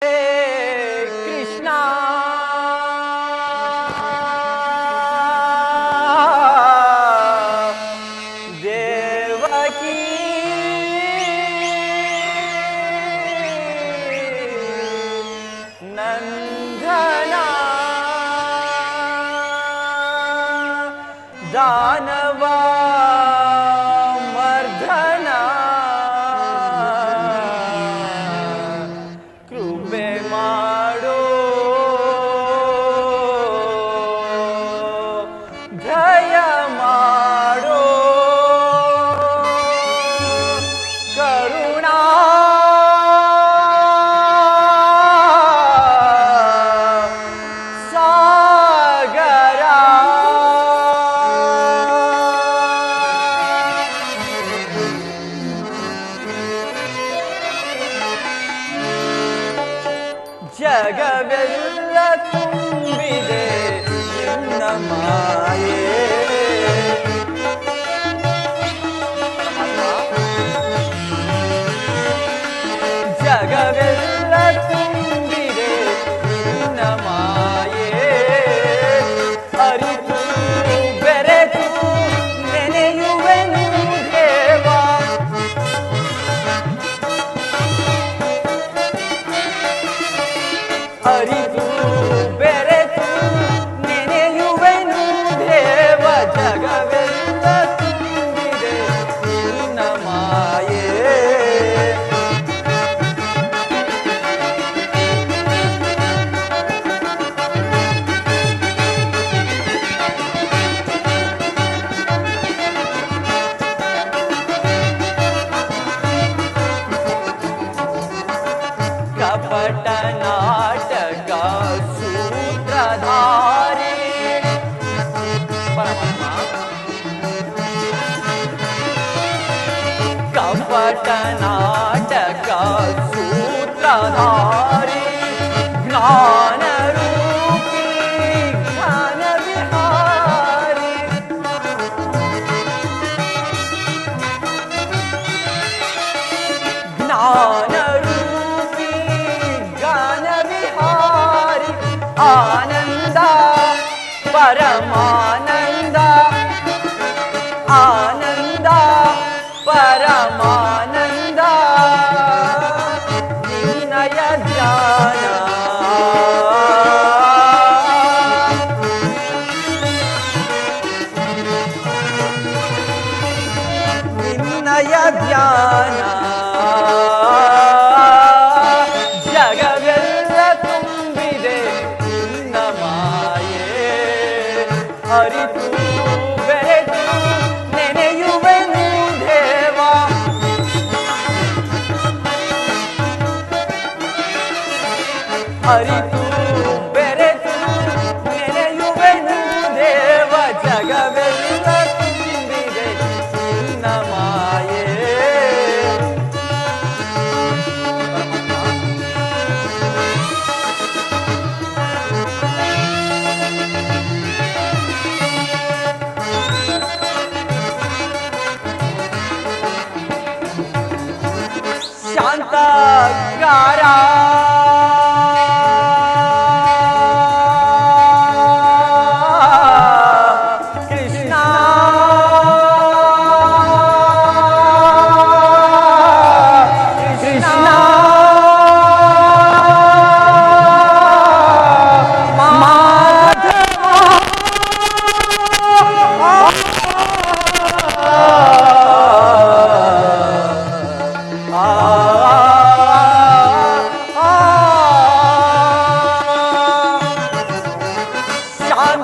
कृष्णा देवकी नंदना दानवा मर्दना कृपे माडो दय माडो करुणा सागरा ಜಗವೆಲ್ಲ ತುಂಬಿದೆ ನಿನ್ನ ಮಾಯೆ ಜಗವೆಲ್ಲ ತುಂಬಿದೆ ನಿನ್ನ ಮಾಯೆ ಅರಿತು ಬೆರೆತು ನೆನೆಯುವೆನು ದೇವಾ ಅರಿತು ಬೆರೆತು ನೆನೆಯುವೆನು ದೇವ ಜಗವೆಲ್ಲ ತುಂಬಿದೆ ನಿನ್ನ ಮಾಯೆ ಕಪಟ ನಾಟಕ ಸೂತ್ರಧಾರಿ ಕಪಟ ನಾಟಕ ಸೂತ್ರಧಾರಿ ಜ್ಞಾನ ರೂಪಿ ಜ್ಞಾನ ವಿಹಾರಿ ಜ್ಞಾನ आनंद परमानंद आनंद परमानंद निन्नय ध्यान निन्नय ध्यान ಅರಿತು ಬೆರೆತು ನೆನೆಯುವೆನು ದೇವಾ ಅರಿತು ಬೆರೆತು ನೆನೆಯುವೆನು ದೇವ ಜಗವೆಲ್ಲ ತುಂಬಿದೆ ನಿನ್ನ ಮಾಯೆ ಶಾಂತಗಾರ ಕೃಷ್ಣ ಕೃಷ್ಣ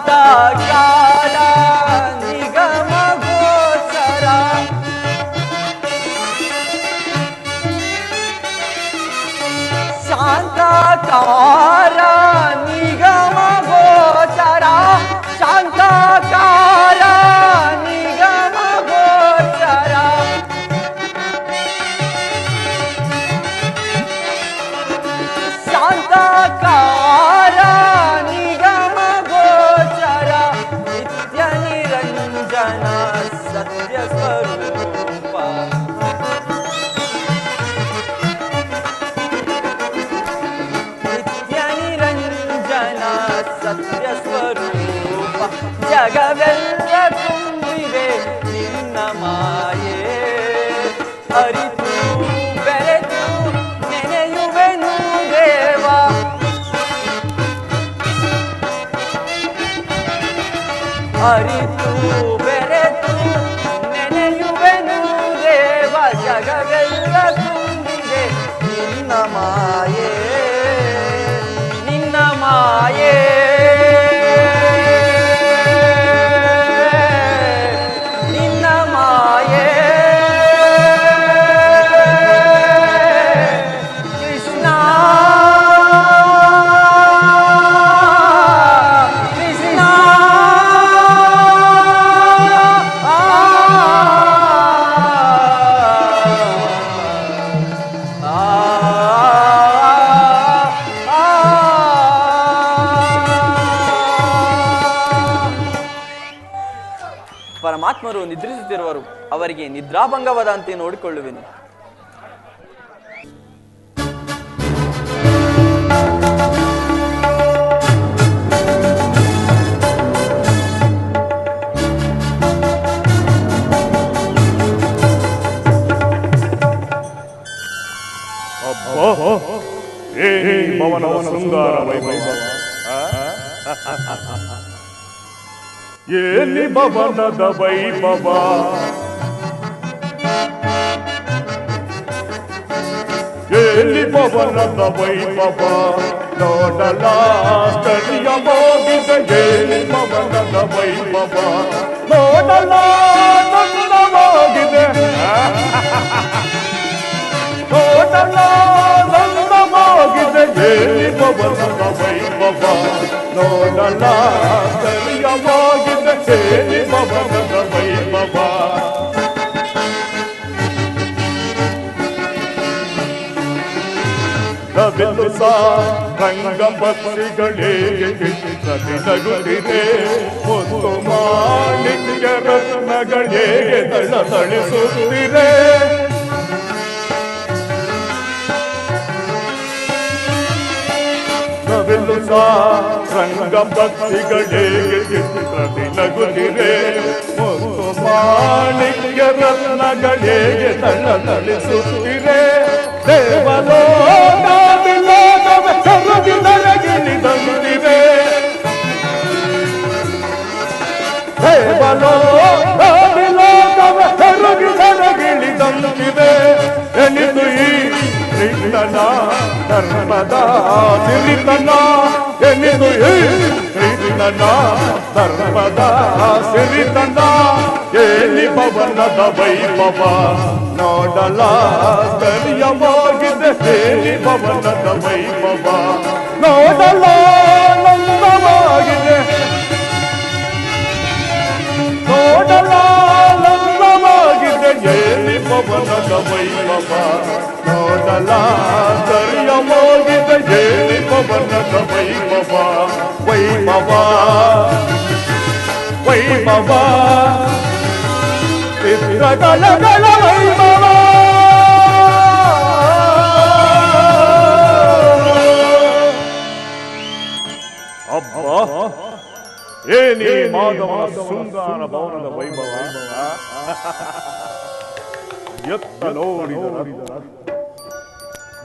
ಶಾಂತಗಾರ ನಿಗಮ ಗೋಚರ ಶಾಂತಗಾರ ನಿಗಮ ಗೋಚರ ಶಾಂತಗಾರ ನಿಗಮ ಗೋಚರ ಶಾಂತಗಾರ ನಿಗಮ ಗೋಚರ ನಿತ್ಯ ನಿರಂಜನ ಸತ್ಯ ಸ್ವರೂಪ ಜಗವೆಲ್ಲ ತುಂಬಿದೆ ನಿನ್ನ ಮಾಯೆ ಅರಿತು ಬೆರೆತು ನೆನೆಯುವೆನು ದೇವ ಅರಿತು ಬೆರೆತು ನೆನೆಯುವೆನು ದೇವ ಜಗವೆಲ್ಲ ತುಂಬಿದೆ ನಿನ್ನ ಮಾಯೆ ನಿನ್ನ ಮಾಯೆ ಪರಮಾತ್ಮರು ನಿದ್ರಿಸುತ್ತಿರುವರು ಅವರಿಗೆ ನಿದ್ರಾಭಂಗವಾದಂತೆ ನೋಡಿಕೊಳ್ಳುವೆನು. ಏನಿ ಭವನದ ವೈಭವ ಏನಿ ಭವನದ ವೈಭವ ನೋಡಲಾಶ್ಚರ್ಯವಾಗಿದೆ ಏನಿ ಭವನದ ವೈಭವ ನೋಡಲಾನಂದವಾಗಿದೆ ನೋಡಲಾನಂದವಾಗಿದೆ ಏನಿ ಭವನದ ವೈಭವ ನೋಡಲಾಶ್ಚರ್ಯವಾಗಿದೆ ಏನಿ ಭವನದ ವೈಭವ ನವಿಲು ರಂಗಪತ್ರಿಗಳೇ ನಗುತ್ತಿದೆ ಒಂದು ಮಾಣಿಕ್ಯ ರತ್ನಗಳೇ ತಳತಳಿಸುತ್ತಿದೆ ನವಿಲು ರಂಗಪತ್ರಿಗಳೇ ನಗುತ್ತಿದೆ ಒಂದು ಮಾಣಿಕ್ಯ ರತ್ನಗಳೇ ತಳತಳಿಸುತ್ತಿದೆ ದೇವಲೋಕವಿಲೋಕವ ಕರುಗಿದರಗಿಳಿದಂತಿವೆ ದೇವಲೋಕವಿಲೋಕವ ಕರುಗಿದರಗಿಳಿದಂತಿವೆ ಎನಿದು ಈ ಕೃಷ್ಣನ ಧರ್ಮದ ಸಿರಿತನ ಎನಿದು ಈ ಕೃಷ್ಣನ ಧರ್ಮದ ಸಿರಿತನ ಏನಿ ಭವನದ ವೈಭವ ನೋಡಲಾಶ್ಚರ್ಯವಾಗಿದೆ ಏನಿ ಭವನದ ವೈಭವ ನೋಡಲಾನಂದವಾಗಿದೆ ನೋಡಲಾನಂದವಾಗಿದೆ ಏನಿ ಭವನದ ವೈಭವ ನೋಡಲಾಶ್ಚರ್ಯವಾಗಿದೆ ಏನಿ ಭವನದ ವೈಭವ ವೈಭವ ವೈಭವ ಚಿತ್ರಕಲೆಗಳ ವೈಭವ ಅಬ್ಬ ಏನಿ ಮಾಧವನ ಶೃಂಗಾರ ಭವನದ ವೈಭವ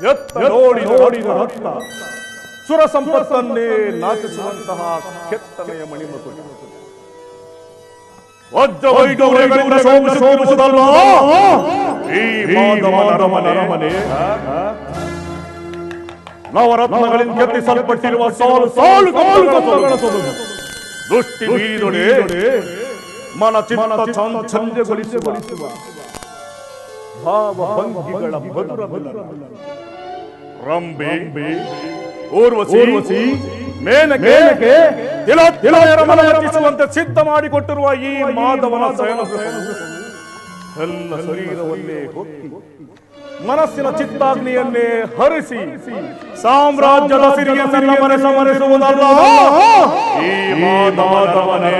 ಎತ್ತ ನೋಡಿದ ರತ್ನ ಸುರ ಸಂಪತ್ತನ್ನೇ ನಾಚಿಸುವಂತಹ ಕೆತ್ತನೆಯ ಮಣಿಮತು ವಜ್ರ ವೈಡೂರ್ಯಗಳಿಂದ ಶೋಭಿಸುವುದಲ್ಲ ಈ ಮಾಧವನ ಅರಮನೆ ನವರತ್ನಗಳಿಂದ ಕೆತ್ತಿಸಲ್ಪಟ್ಟಿರುವ ಸಾಲು ಸಾಲು ದೃಷ್ಟಿ ಬೀದೊಡೆ ಮನ ಚಿತ್ತ ಚಾಂಚಲ್ಯಗೊಳಿಸುವ ಭಾವ ಭಂಗಿಗಳ ಮಧುರ ರಂಬೆ ಊರ್ವಶಿ ಮೇನಕೆ ತಿಲೋತ್ತಿಲಯರ ಮನವರ್ತಿಸುವಂತೆ ಸಿದ್ಧ ಮಾಡಿಕೊಟ್ಟಿರುವ ಈ ಮಾಧವನ ಎಲ್ಲ ಶರೀರವನ್ನೇ ಹೊತ್ತಿ ಮನಸ್ಸಿನ ಚಿತ್ತಾಗ್ನಿಯನ್ನೇ ಹರಿಸಿ ಸಾಮ್ರಾಜ್ಯದ ಸಿರಿಯನ್ನೆಲ್ಲ ಮರೆಸುವುದಲ್ಲ ಈ ಮಾಧವನೇ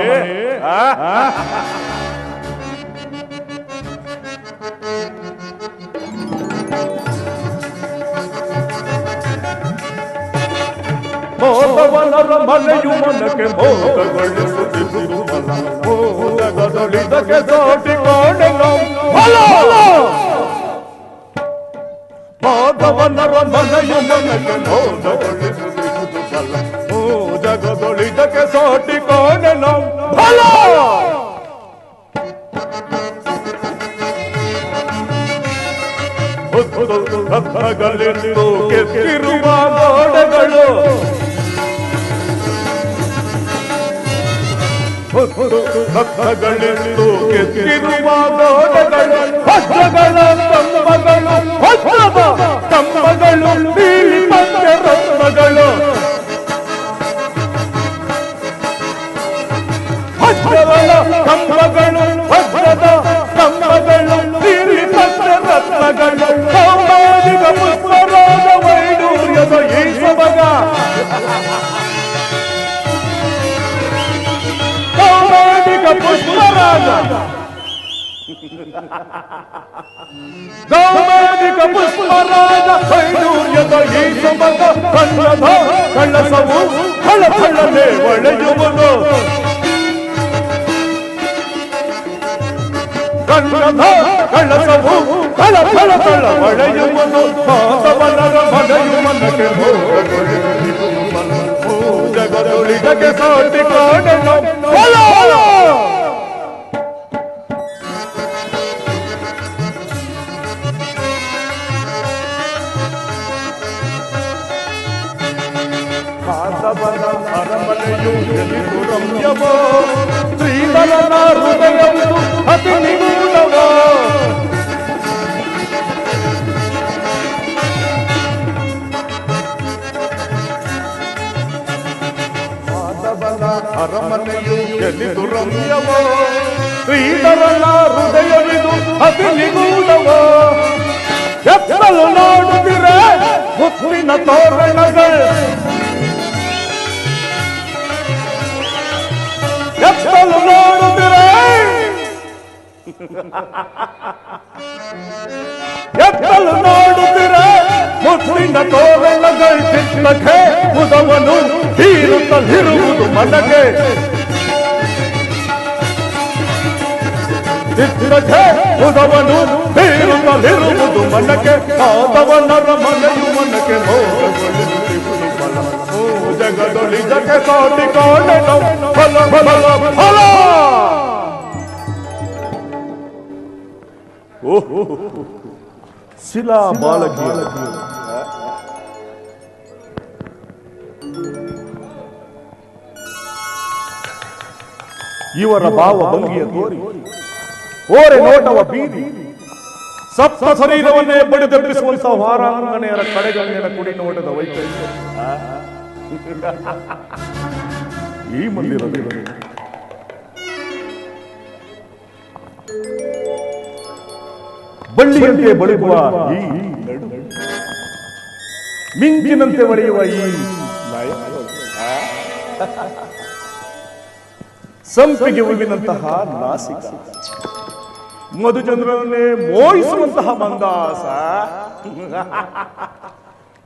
ಮೋದವನರ ಮನೆಯು ಮನಕ್ಕೆ ಮೋದಗೊಳಿಸುತ್ತಿರುವುದು ಬಲ ಮೋದಗದೊಳಿದಕ್ಕೆ ಸಾಟಿ ಕಾಣೆನು ಬಲ ಮೋದವನರ ಮನೆಯು ಮನಕ್ಕೆ ಮೋದಗೊಳಿಸುತ್ತಿರುವುದು ಬಲ ಮೋದಗದೊಳಿದಕ್ಕೆ ಸಾಟಿ ಕಾಣೆನು ಬಲ ರತ್ನಗಳಿಂದು ಕೆತ್ತಿರುವ ಗೋಡೆಗಳು ರತ್ನಗಳಿಂದು ಕೆತ್ತಿರುವ ಗೋಡೆಗಳು ವಜ್ರಗಳ ಸ್ತಂಭಗಳು ವಜ್ರದ ಸ್ತಂಭಗಳು ನೀಲಿ ಪಂಚ ರತ್ನಗಳು ವಜ್ರಗಳ ಸ್ತಂಭಗಳು ವಜ್ರದ ಸ್ತಂಭಗಳು ನೀಲಿ ಪಂಚ ರತ್ನಗಳು ಸಾಮಾಜಿಕ ಪುಷ್ಪರಾಜ ವೈಡೂರ್ಯದ ಈ ಸೊಬಗ ಸಾಮಾಜಿಕ ಪುಷ್ಪರಾಜ ಸಾಮಾಜಿಕ ಪುಷ್ಪರಾಜ ವೈಡೂರ್ಯದ ಈ ಸೊಬಗ ಕಣ್ಣದ ಕಳ್ಳಸವು ಕಳ್ಳನೆ ಒಳೆಯುವುದು ಕಣ್ಣದ ಕಳ್ಳಸವು ಕಳ ಒಳೆಯುವುದು ಮಾಧವನರ ಮನೆಯು ಮನಕ್ಕೆ ಜಗದೊಳಿದಕ್ಕೆ ಸಾಟಿ ಕಾಣೆನು ಬಲ ಮಾಧವನ ಅರಮನೆಯು ಎಲ್ಲಿದು ರಮ್ಯವೋ ಶ್ರೀಧರನ ಹೃದಯವು ಅತಿ ನಿಗೂಢವೋ ಮಾಧವನ ಅರಮನೆಯು ಎಲ್ಲಿದು ರಮ್ಯವೋ ಶ್ರೀಧರನ ಹೃದಯವಿದು ಅತಿ ನಿಗೂಢವೋ ಎತ್ತಲು ನೋಡುತ್ತಿರೆ ಮುತ್ತಿನ ತೋರಣಗಳು ಎತ್ತಲು ನೋಡುತ್ತಿರೆ ಎತ್ತಲು ನೋಡುತ್ತಿರೆ ಮುತ್ತಿನ ತೋರಣಗಳು ಚಿತ್ತಕ್ಕೆ ಮುದವನು ಹೀರುತ್ತಲಿರುವುದು ಮನಗೆ ಚಿತ್ತಕ್ಕೆ ಮುದವನು ಹೀರುತ್ತಲಿರುವುದು ಮನಕ್ಕೆ ಮಾಧವನರ ಮನೆಯು ಮನಕ್ಕೆ ಮೋದಗೊಳಿಸುತ್ತಿರುವುದು ಬಲ ಜಗದೊಳಿದಕ್ಕೆ ಸಾಟಿ ಕಾಣೆನು ಬಲ ಬಲ ಬಲ ಓಹೋ ಶಿಲಾ ಬಾಲಕಿ ಇವರ ಭಾವ ಭಂಗಿಯ ತೋರಿ ಓರೆ ನೋಟವ ಬೀದಿ ಸಪ್ತ ಶರೀರವನ್ನೇ ಬಡಿದೆಬ್ಬಿಸುವಂತಹ ವಾರಾಂಗನೆಯರ ಕಡೆಗಣ್ಣಿನ ಕುಡಿ ನೋಟದ ವೈಕಲ್ಯ ಈ ಮಂದಿರದಲ್ಲಿ ಬಳ್ಳಿಯಂತೆ ಬಳುಕುವ ಈ ನಡು ಮಿಂಚಿನಂತೆ ಒಡೆಯುವ ಈ ಸಂಪಿಗೆ ಹೂವಿನಂತಹ ನಾಸಿಕ ಮಧುಚಂದ್ರನನ್ನೇ ಮೋಹಿಸುವಂತಹ ಮಂದಾಸ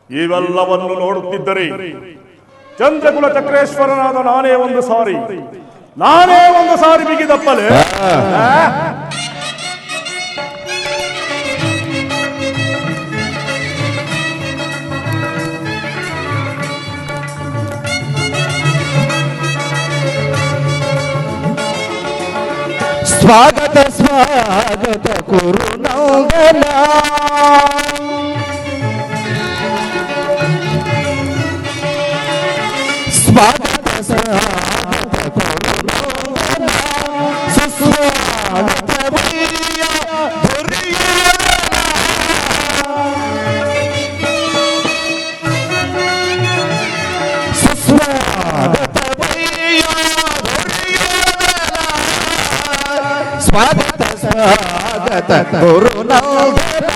ಇವೆಲ್ಲವನ್ನು ನೋಡುತ್ತಿದ್ದರೆ ಚಂದ್ರಕುಲ ಚಕ್ರೇಶ್ವರನಾದ ನಾನೇ ಒಂದು ಸಾರಿ ಬಿಗಿದಪ್ಪಲೆ ಸ್ವಾಗತ ಸ್ವಾಗತ ಕುರುನಂದನ ಸ್ವಾಗತ ಸ್ವಾಗತ ಕುರುನಂದನ ಸುಸ್ವಾಗತ ಪ್ರಿಯ ದುರ್ಯೋಧನ ಸುಸ್ವಾಗತ ಪ್ರಿಯ ಸ್ವಾಗತ ಸ್ವಾಗತ ಗುರುನಂದನ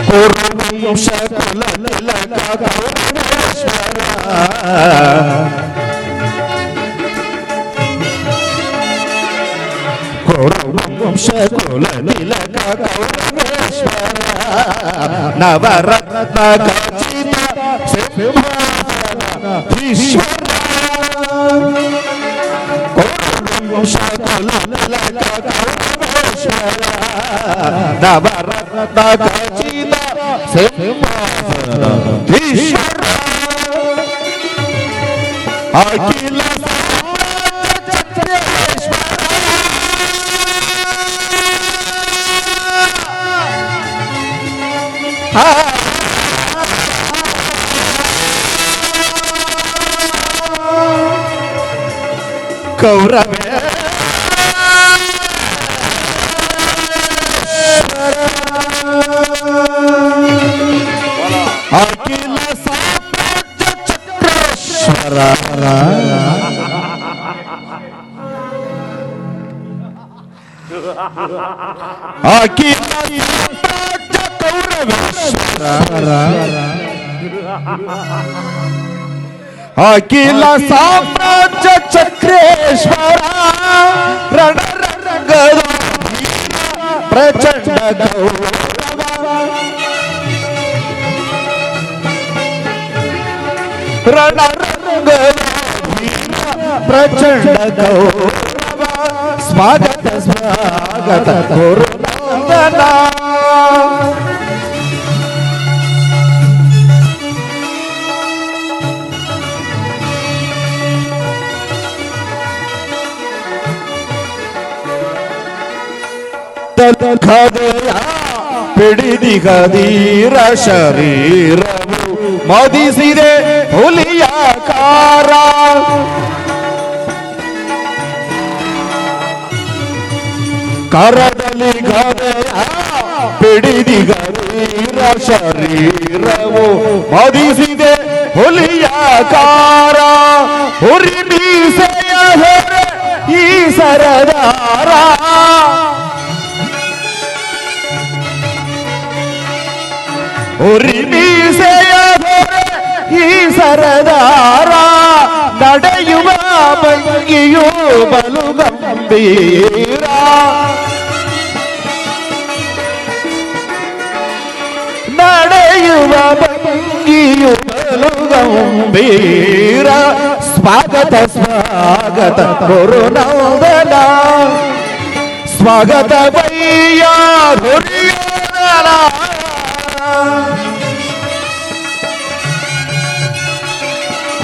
ಕುರುವಂಶ ಕುಲ ತಿಲಕ ಕರುಣೇಶ್ವರ ಕುಲ ತಿಲಕ ಕೌರವೇಶ್ವರ ನವರತ್ನ ಖಚಿತ ಸಿಂಹಾಸನ ಈಶ್ವರ ಕುಲ ತಿಲಕ ಕೌರವೇಶ್ವರ ನವರತ್ನ ಖಚಿತ ಸಿಂಹಾಸನ ಈಶ್ವರ ಅಖಿಲ ಕೌರವೇ ಅಖಿಲ ಸಾಮ್ರಾಜ್ಯ ಚಕ್ರೇಶ್ವರ ಅಖಿಲ ಸಾಮ್ರಾಜ್ಯ ಕೌರವೇಶ್ವರ ಅಖಿಲ ಸಾಮ್ರಾಜ್ಯ ಚಕ್ರೇಶ್ವರ ರಣರಂಗದ ಪ್ರಚಂಡ ಗೌರವ ರಣರಂಗದ ಪ್ರಚಂಡ ಗೌರವ ಸ್ವಾಗತ ಸ್ವಾಗತ ಗುರುನಂದನ ಖದಯ ಪಿಡಿದಿಗದೀರ ಶರೀರವು ಮದಿಸಿದೆ ಹುಲಿಯಾಕಾರ ಕರದಲ್ಲಿ ಗದಯ ಪಿಡಿದಿಗದೀರ ಶರೀರವು ಮದಿಸಿದೆ ಹುಲಿಯಾಕಾರ ಹುರಿ ಮೀಸೆಯ ಹೊರೆ ಈ ಸರದಾರ ಉರಿ ಮೀಸೆಯ ಹೊರೆ ಈ ಸರದಾರ ನಡೆಯುವ ಭಂಗಿಯು ಬಲು ಗಂಭೀರ ನಡೆಯುವ ಭಂಗಿಯು ಬಲು ಗಂಭೀರ ಸ್ವಾಗತ ಸ್ವಾಗತ ಗುರುನಂದನ ಸ್ವಾಗತ ಬಯ್ಯ ದುರ್ಯೋಧನ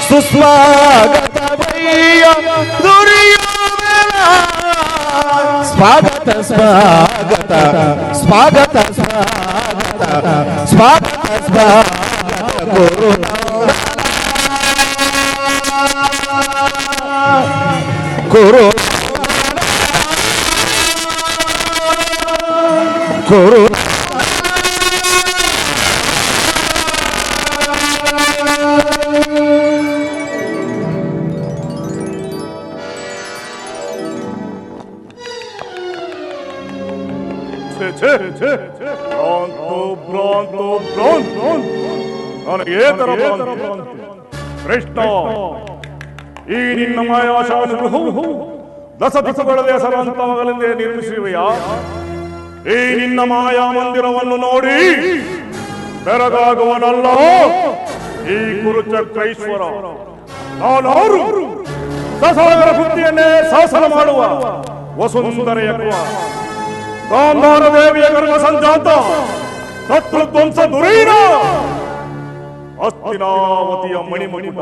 ಸುಸ್ವಾಗತ ಬಯ್ಯ ದುರ್ಯೋಧನ ಸ್ವಾಗತ ಸ್ವಾಗತ ಸ್ವಾಗತ ಸ್ವಾಗತ ಸ್ವಾಗತ ಸ್ವಾಗತ ಗುರು ಗುರು ಕೃಷ್ಣ, ಈ ನಿನ್ನ ಮಾಯಾಶಾಸನವು ದಶ ದಿಕ್ಕುಗಳಲ್ಲಿ ಹೆಸರಾಂತವಾಗಲೆಂದೇ ನಿರ್ಮಿಸಿರುವೆಯಾ? ಈ ನಿನ್ನ ಮಾಯಾ ಮಂದಿರವನ್ನು ನೋಡಿ ಬೆರಗಾಗುವನಲ್ಲ ಈ ಕುರುಚಕ್ರೇಶ್ವರ. ನಾನಾರು ದಸಾಗರ ಬುದ್ಧಿಯನ್ನೇ ಶಾಸನ ಮಾಡುವ ವಸುಂಧರೆಯ ಗಾಂಧಾರ ದೇವಿಯ ಗರ್ಭ ಸಂಜಾತ ಶತ್ರುಧ್ವಂಸ ದುರೀರ ಹಸ್ತಿನಾವತಿಯ ಮಣಿಮಣಿತ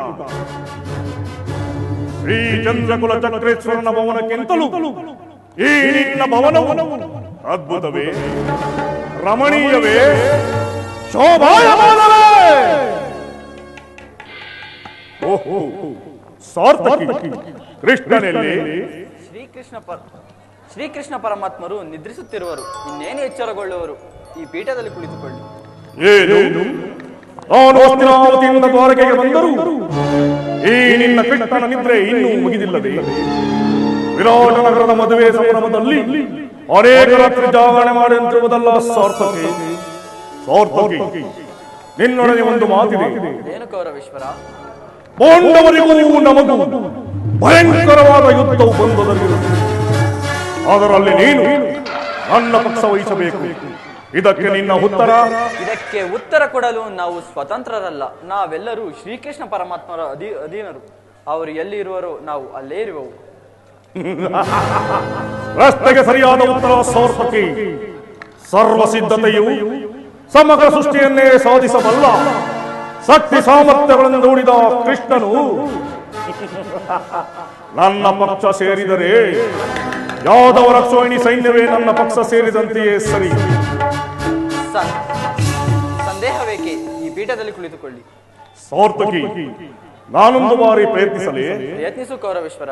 ಶ್ರೀ ಚಂದ್ರಕುಲ ಚಕ್ರೇಶ್ವರನ ಭವನಕ್ಕಿಂತಲೂ ಈ ನಿನ್ನ ಭವನವು ಅದ್ಭುತವೇ, ರಮಣೀಯವೇ, ಶೋಭಾಯಮಾನವೇ. ಓಹೋ, ಸಾರ್ಥಕಿ ಕೃಷ್ಣನಲ್ಲಿ ಶ್ರೀಕೃಷ್ಣ ಪರಮಾತ್ಮರು ನಿದ್ರಿಸುತ್ತಿರುವರು. ಇನ್ನೇನು ಎಚ್ಚರಗೊಳ್ಳುವರು? ಈ ಪೀಠದಲ್ಲಿ ಕುಳಿತುಕೊಳ್ಳಿ. ಏನು ನಾನು ಹಸ್ತಿನಾವತಿಯಿಂದ ದ್ವಾರಕೆಗೆ ಬಂದರು ಈ ನಿನ್ನ ಕೃಷ್ಣನ ನಿದ್ರೆ ಇನ್ನೂ ಮುಗಿದಿಲ್ಲದೆ? ವಿರಾಟ ನಗರದ ಮದುವೆ ಸಂಭ್ರಮದಲ್ಲಿ ಅನೇಕ ರಾತ್ರಿ ಜಾಗರಣೆ ಮಾಡಿರುವುದಲ್ಲ ಸಾರ್ಥಕಿ. ಸಾರ್ಥಕಿ, ನಿನ್ನೊಡನೆ ಒಂದು ಮಾತಿದೆ. ಏನು ಕೌರವೇಶ್ವರ? ಪಾಂಡವರಿಗೂ ನಮಗೂ ಭಯಂಕರವಾದ ಯುದ್ಧವು ಬಂದದಲ್ಲಿರುತ್ತದೆ. ಅದರಲ್ಲಿ ನೀನು ನನ್ನ ಪಕ್ಷ ವಹಿಸಬೇಕು. ಇದಕ್ಕೆ ನಿನ್ನ ಉತ್ತರ? ಇದಕ್ಕೆ ಉತ್ತರ ಕೊಡಲು ನಾವು ಸ್ವತಂತ್ರರಲ್ಲ. ನಾವೆಲ್ಲರೂ ಶ್ರೀಕೃಷ್ಣ ಪರಮಾತ್ಮರ ಅಧೀನರು. ಅವರು ಎಲ್ಲಿ ಇರುವರೋ ನಾವು ಅಲ್ಲೇ ಇರುವೆವು. ರಸ್ತೆಗೆ ಸರಿಯಾದ ಉತ್ತರ ಸಮರ್ಪಕಿ. ಸರ್ವ ಸಿದ್ಧತೆಯು ಸಮಗ್ರ ಸೃಷ್ಟಿಯನ್ನೇ ಸಾಧಿಸಬಲ್ಲ ಶಕ್ತಿ ಸಾಮರ್ಥ್ಯಗಳನ್ನು ನೋಡಿದ ಕೃಷ್ಣನು ನನ್ನ ಪಕ್ಷ ಸೇರಿದರೆ ಯಾದವ ರಕ್ಷೋಹಿಣಿ ಸೈನ್ಯವೇ ನನ್ನ ಪಕ್ಷ ಸೇರಿದಂತೆಯೇ ಸರಿ. ಸಂದೇಹವೇಕೆ? ಈ ಪೀಠದಲ್ಲಿ ಕುಳಿತುಕೊಳ್ಳಿ. ಸಾರ್ಥಕಿ, ನಾನೊಂದು ಬಾರಿ ಪ್ರಯತ್ನಿಸಲಿ? ಪ್ರಯತ್ನಿಸು ಕೌರವೇಶ್ವರ.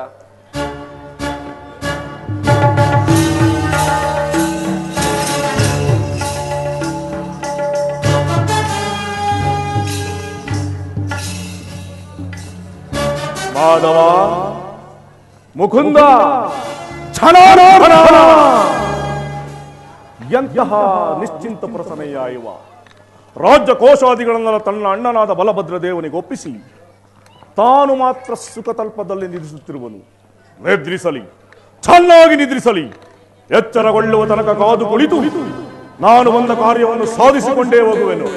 ಮಾಧವ, ಮುಕುಂದ, ಛಣಾನೋಧನ, ಎಂತಹ ನಿಶ್ಚಿಂತ ಪ್ರಸನೆಯ ಇವ. ರಾಜ್ಯ ಕೋಶಾದಿಗಳನ್ನೆಲ್ಲ ತನ್ನ ಅಣ್ಣನಾದ ಬಲಭದ್ರ ದೇವನಿಗೆ ಒಪ್ಪಿಸಿ ತಾನು ಮಾತ್ರ ಸುಖತಲ್ಪದಲ್ಲಿ ನಿದ್ರಿಸುತ್ತಿರುವನು. ನಿದ್ರಿಸಲಿ, ಚೆನ್ನಾಗಿ ನಿದ್ರಿಸಲಿ. ಎಚ್ಚರಗೊಳ್ಳುವ ತನಕ ಕಾದು ಕುಳಿತು ನಾನು ಬಂದ ಕಾರ್ಯವನ್ನು ಸಾಧಿಸಿಕೊಂಡೇ ಹೋಗುವೆನು.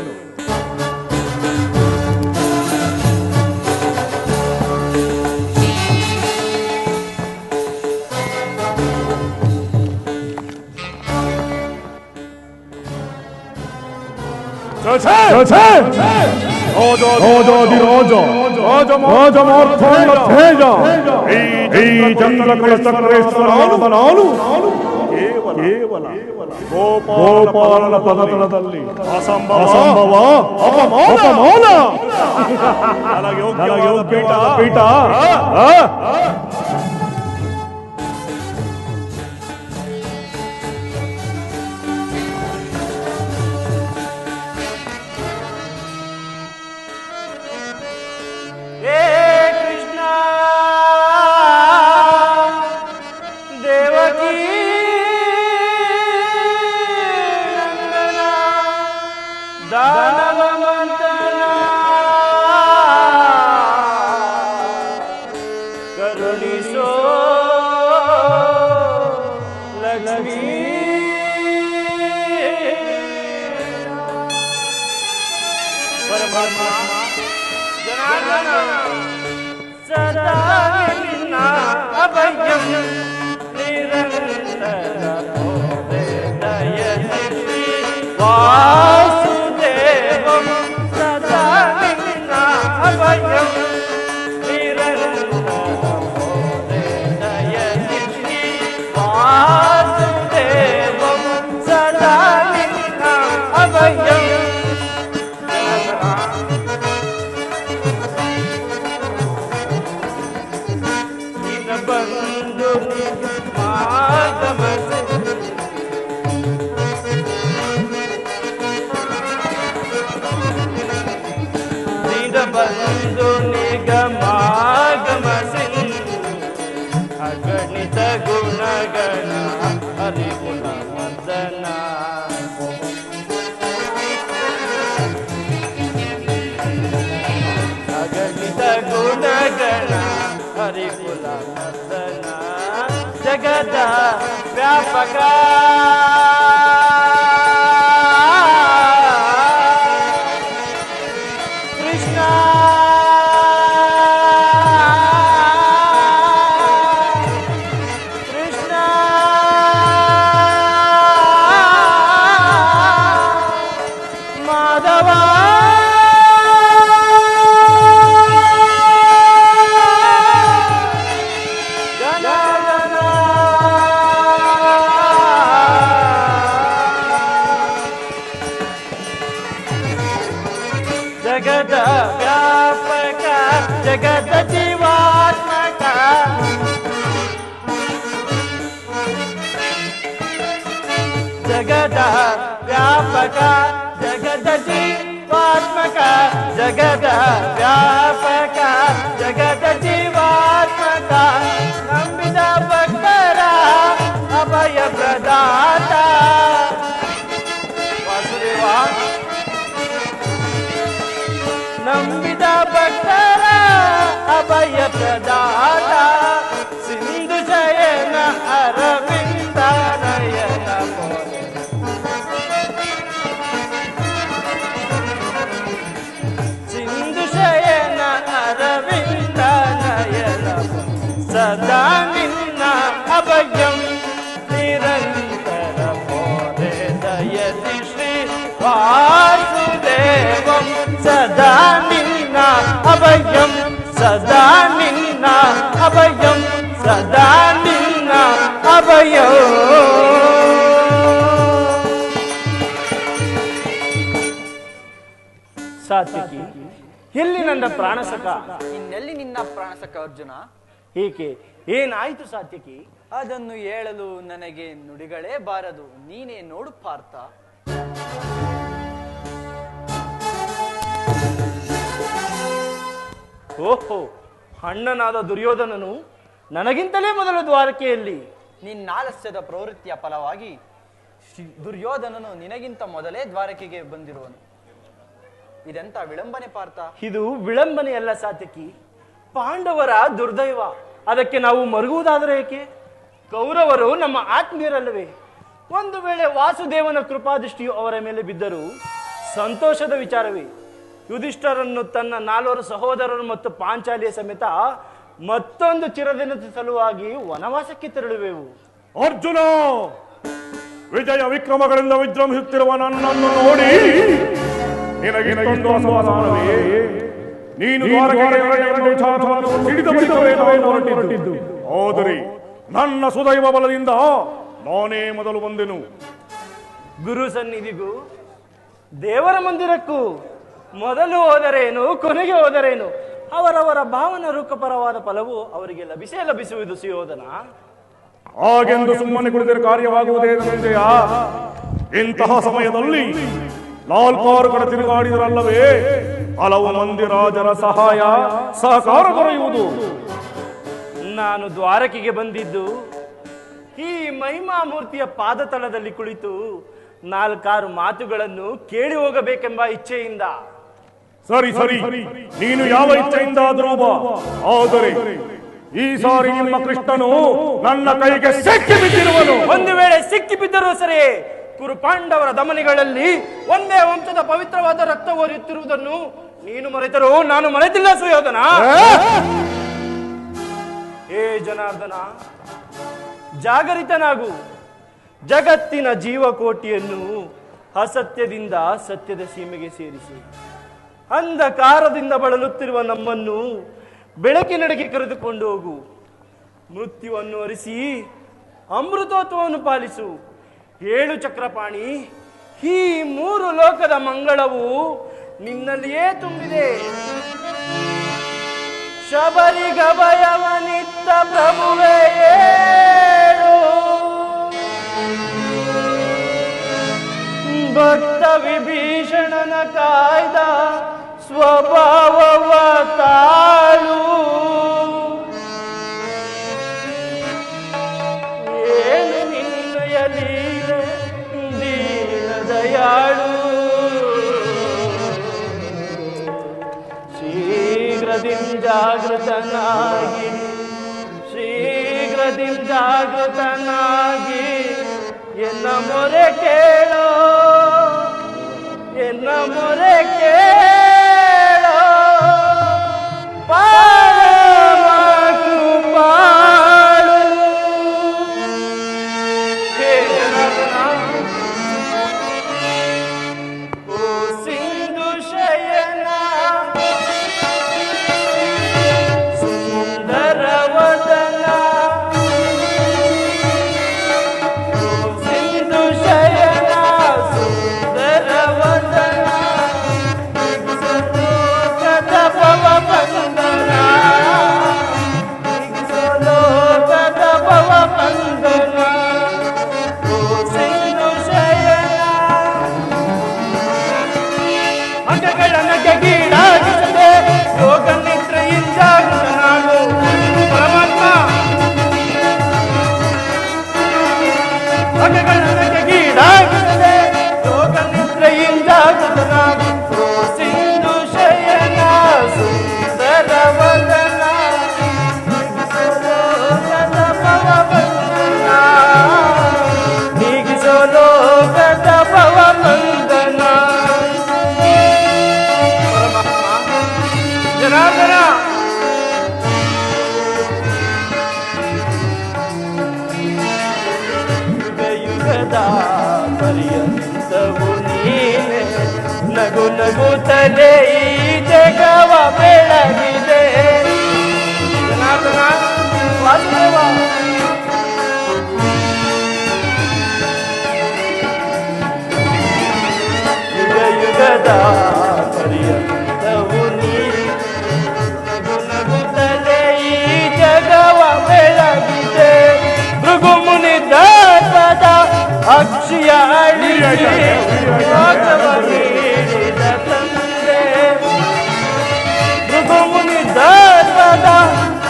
ಈ ಚಂದ್ರಕುಲ ಚಕ್ರೇಶ್ವರನಾದ ನಾನು ಕೇವಲ ಗೋಪಾಲನ ಪದತಳದಲ್ಲಿ ಅಸಂಭವ ಅಪಮಾನ ನನಗೆ ಯೋಗ್ಯವಾದ ಪೀಠ. ಅಗಣಿತ ಗುಣಗಣ ಹರಿಗುಣ ಮದನ ಅಗಣಿತ ಗುಣಗಣ ಹರಿಗುಣ ಮದನ ಜಗದ ವ್ಯಾಪಕ ಜಗದ ವ್ಯಾಪಕ ಜಗದ ಜೀವಾತ್ಮಕ ಜಗದ ವ್ಯಾಪಕ ಜಗದ ಜೀವಾತ್ಮಕ ಜಗದ ವ್ಯಾಪಕ ಜಗದ ಜೀವಾತ್ಮಕ ನಂಬಿದ ಭಕ್ತರ ಅಭಯ ಪ್ರದಾತ ವಾಸುದೇವ ನಂಬಿದ ಭಕ್ತರ ಅಭಯ ಪ್ರದಾತ ಸಿಂಧು ಜಯನ ಅರವಿಂದ ನಯನ ಸದಾ ನಿನ್ನ ಅಭಯಂ ಸದಾ ನಿನ್ನ ಅಭಯಂ. ಸಾತ್ವಿಕಿ, ಎಲ್ಲಿ ನನ್ನ ಪ್ರಾಣಸಖ? ಇನ್ನೆಲ್ಲಿ ನಿನ್ನ ಪ್ರಾಣಸಖ ಅರ್ಜುನ? ಏಕೆ, ಏನಾಯ್ತು ಸಾತ್ವಿಕಿ? ಅದನ್ನು ಹೇಳಲು ನನಗೆ ನುಡಿಗಳೇ ಬಾರದು, ನೀನೇ ನೋಡು ಪಾರ್ಥ. ಓಹೋ, ಅಣ್ಣನಾದ ದುರ್ಯೋಧನನು ನನಗಿಂತಲೇ ಮೊದಲು ದ್ವಾರಕೆಯಲ್ಲಿ. ನಿನ್ನಾಲಸ್ಯದ ಪ್ರವೃತ್ತಿಯ ಫಲವಾಗಿ ದುರ್ಯೋಧನನು ನಿನಗಿಂತ ಮೊದಲೇ ದ್ವಾರಕೆಗೆ ಬಂದಿರುವನು. ಇದೆಂತ ವಿಳಂಬನೆ ಪಾರ್ಥ? ಇದು ವಿಳಂಬನೆಯಲ್ಲ ಸಾತ್ವಿಕಿ, ಪಾಂಡವರ ದುರ್ದೈವ. ಅದಕ್ಕೆ ನಾವು ಮರುಗುವುದಾದರೆ ಏಕೆ? ಕೌರವರು ನಮ್ಮ ಆತ್ಮೀಯರಲ್ಲವೇ? ಒಂದು ವೇಳೆ ವಾಸುದೇವನ ಕೃಪಾದೃಷ್ಟಿಯು ಅವರ ಮೇಲೆ ಬಿದ್ದರೂ ಸಂತೋಷದ ವಿಚಾರವೇ. ಯುಧಿಷ್ಠರನ್ನು ತನ್ನ 4 ಸಹೋದರರು ಮತ್ತು ಪಾಂಚಾಲಿಯ ಸಮೇತ ಮತ್ತೊಂದು ಚಿರದಿನದ ಸಲುವಾಗಿ ವನವಾಸಕ್ಕೆ ತೆರಳುವೆವು. ಅರ್ಜುನ, ವಿಜಯ ವಿಕ್ರಮಗಳಿಂದ ವಿಜೃಂಭಿಸುತ್ತಿರುವ ನನ್ನನ್ನು ನೋಡಿ ನಿನಗೆ ಅಸಮಾಧಾನವೇ? ನೀನು ಹೊರಟಿದ್ದು, ಆದರೆ ನನ್ನ ಸುದೈವ ಬಲದಿಂದ ನಾನೇ ಮೊದಲು ಬಂದೆನು. ಗುರು ಸನ್ನಿಧಿಗೂ ದೇವರ ಮಂದಿರಕ್ಕೂ ಮೊದಲು ಹೋದರೇನು, ಕೊನೆಗೆ ಹೋದರೇನು, ಅವರವರ ಭಾವನ ರೂಪಪರವಾದ ಫಲವು ಅವರಿಗೆ ಲಭಿಸುವುದು ಸುಯೋಧನ. ಹಾಗೆಂದು ಸುಮ್ಮನೆ ಕುಳಿತರೆ ಕಾರ್ಯವಾಗುವುದೇ ಸಂಜಯ? ಇಂತಹ ಸಮಯದಲ್ಲಿ 4 ಕಡೆ ತಿರುಗಾಡಿದರಲ್ಲವೇ ಹಲವು ಮಂದಿ ರಾಜರ ಸಹಾಯ ಸಹಕಾರ ದೊರೆಯುವುದು. ನಾನು ದ್ವಾರಕೆಗೆ ಬಂದಿದ್ದು ಈ ಮಹಿಮಾಮೂರ್ತಿಯ ಪಾದತಳದಲ್ಲಿ ಕುಳಿತು 4 ಮಾತುಗಳನ್ನು ಕೇಳಿ ಹೋಗಬೇಕೆಂಬ ಇಚ್ಛೆಯಿಂದ. ಸರಿ ಸರಿ, ನೀನು ಯಾವ ಇಚ್ಛೆಯಿಂದ ಆದರೂ ಬಾ. ಆದರೆ ಈ ಸಾರಿ ನಿಮ್ಮ ಕೃಷ್ಣನು ನನ್ನ ಕೈಗೆ ಸಿಕ್ಕಿ ಬಿದ್ದಿರುವನು. ಒಂದು ವೇಳೆ ಸಿಕ್ಕಿ ಬಿದ್ದರೂ ಸರಿ, ಕುರುಪಾಂಡವರ ದಮನಿಗಳಲ್ಲಿ ಒಂದೇ ವಂಶದ ಪವಿತ್ರವಾದ ರಕ್ತ ಓರಿಯುತ್ತಿರುವುದನ್ನು ನೀನು ಮರೆತರೂ ನಾನು ಮರೆತಿಲ್ಲ ಸುಯೋಧನ. ಹೇ ಜನಾರ್ದನ, ಜಾಗರಿತನಾಗು. ಜಗತ್ತಿನ ಜೀವಕೋಟಿಯನ್ನು ಅಸತ್ಯದಿಂದ ಸತ್ಯದ ಸೀಮೆಗೆ ಸೇರಿಸಿ ಅಂಧಕಾರದಿಂದ ಬಳಲುತ್ತಿರುವ ನಮ್ಮನ್ನು ಬೆಳಕಿನೆಡೆಗೆ ಕರೆದುಕೊಂಡು ಹೋಗು. ಮೃತ್ಯುವನ್ನು ಅರಿಸಿ ಅಮೃತೋತ್ವವನ್ನು ಪಾಲಿಸು. 7 ಚಕ್ರಪಾಣಿ, ಈ 3 ಲೋಕದ ಮಂಗಳವು ನಿನ್ನಲ್ಲಿಯೇ ತುಂಬಿದೆ. ಶಬರಿಗಭಯವನಿತ್ತ ಪ್ರಭುವೇ ಏಳು, ಭಕ್ತ ವಿಭೀಷಣನ ಕಾಯ್ದ ಸ್ವಭಾವವ ತಾಳು. ಏನು ನಿನ್ನಯ ಲೀಲೆ ದೀನ ದಯಾಳು. ಶೀಘ್ರದಿಂದ ಜಾಗೃತನಾಗಿ, ಶೀಘ್ರದಿಂದ ಜಾಗೃತನಾಗಿ ಎನ್ನ ಮೊರೆ ಕೇಳೋ, ಎನ್ನ ಮೊರೆ ಕೇಳೋ ಪರಮ ಕೃಪಾಳು. ಹೇ ಜನಾರ್ದನ, ಓ ಸಿಂಧು ಶಯನ, ಸುಂದರ ವದನ, ಸಿಂಧು ಶಯನ, ಸುಂದರ ವದನ, ಪವ ಬಂದನ, ಲೋಕದ ಪವ ಬಂದನ, ಸಿಂಧು ಶಯನ. ಅಂಗಗಳ ನಗೆಗೀಡಾಗಿಸದೆ ಯೋಗ ನಿದ್ರೆಯಿಂದ ನಾನು ಪರಮಾತ್ಮ. ಅಂಗಗಳ ನಗೆಗೀಡಾಗಿಸದೆ ಯೋಗ ನಿದ್ರೆಯಿಂದ ನಾನು ಸಿಂಧು ಶಯನ, ಸುಂದರ ವದನ, ಲೋಕದ ಪವ ಬಂದನ, ನೀಗಿಸೋ ಲೋಕದ ಪವ ಬಂದನ. ಜನಾರ್ದನ, ಯುಗ ಯುಗದ ಪರ್ಯಂತವು ನೀನೆ, ನಗು ನಗುತ್ತಲೇ ಈ ಜಗವ ಬೆಳಗಿದೆ. ಯೋಗವ ನೀಡಿದ ತಂದೆ ಭೃಗುಮುನಿ ಧರ್ಮದ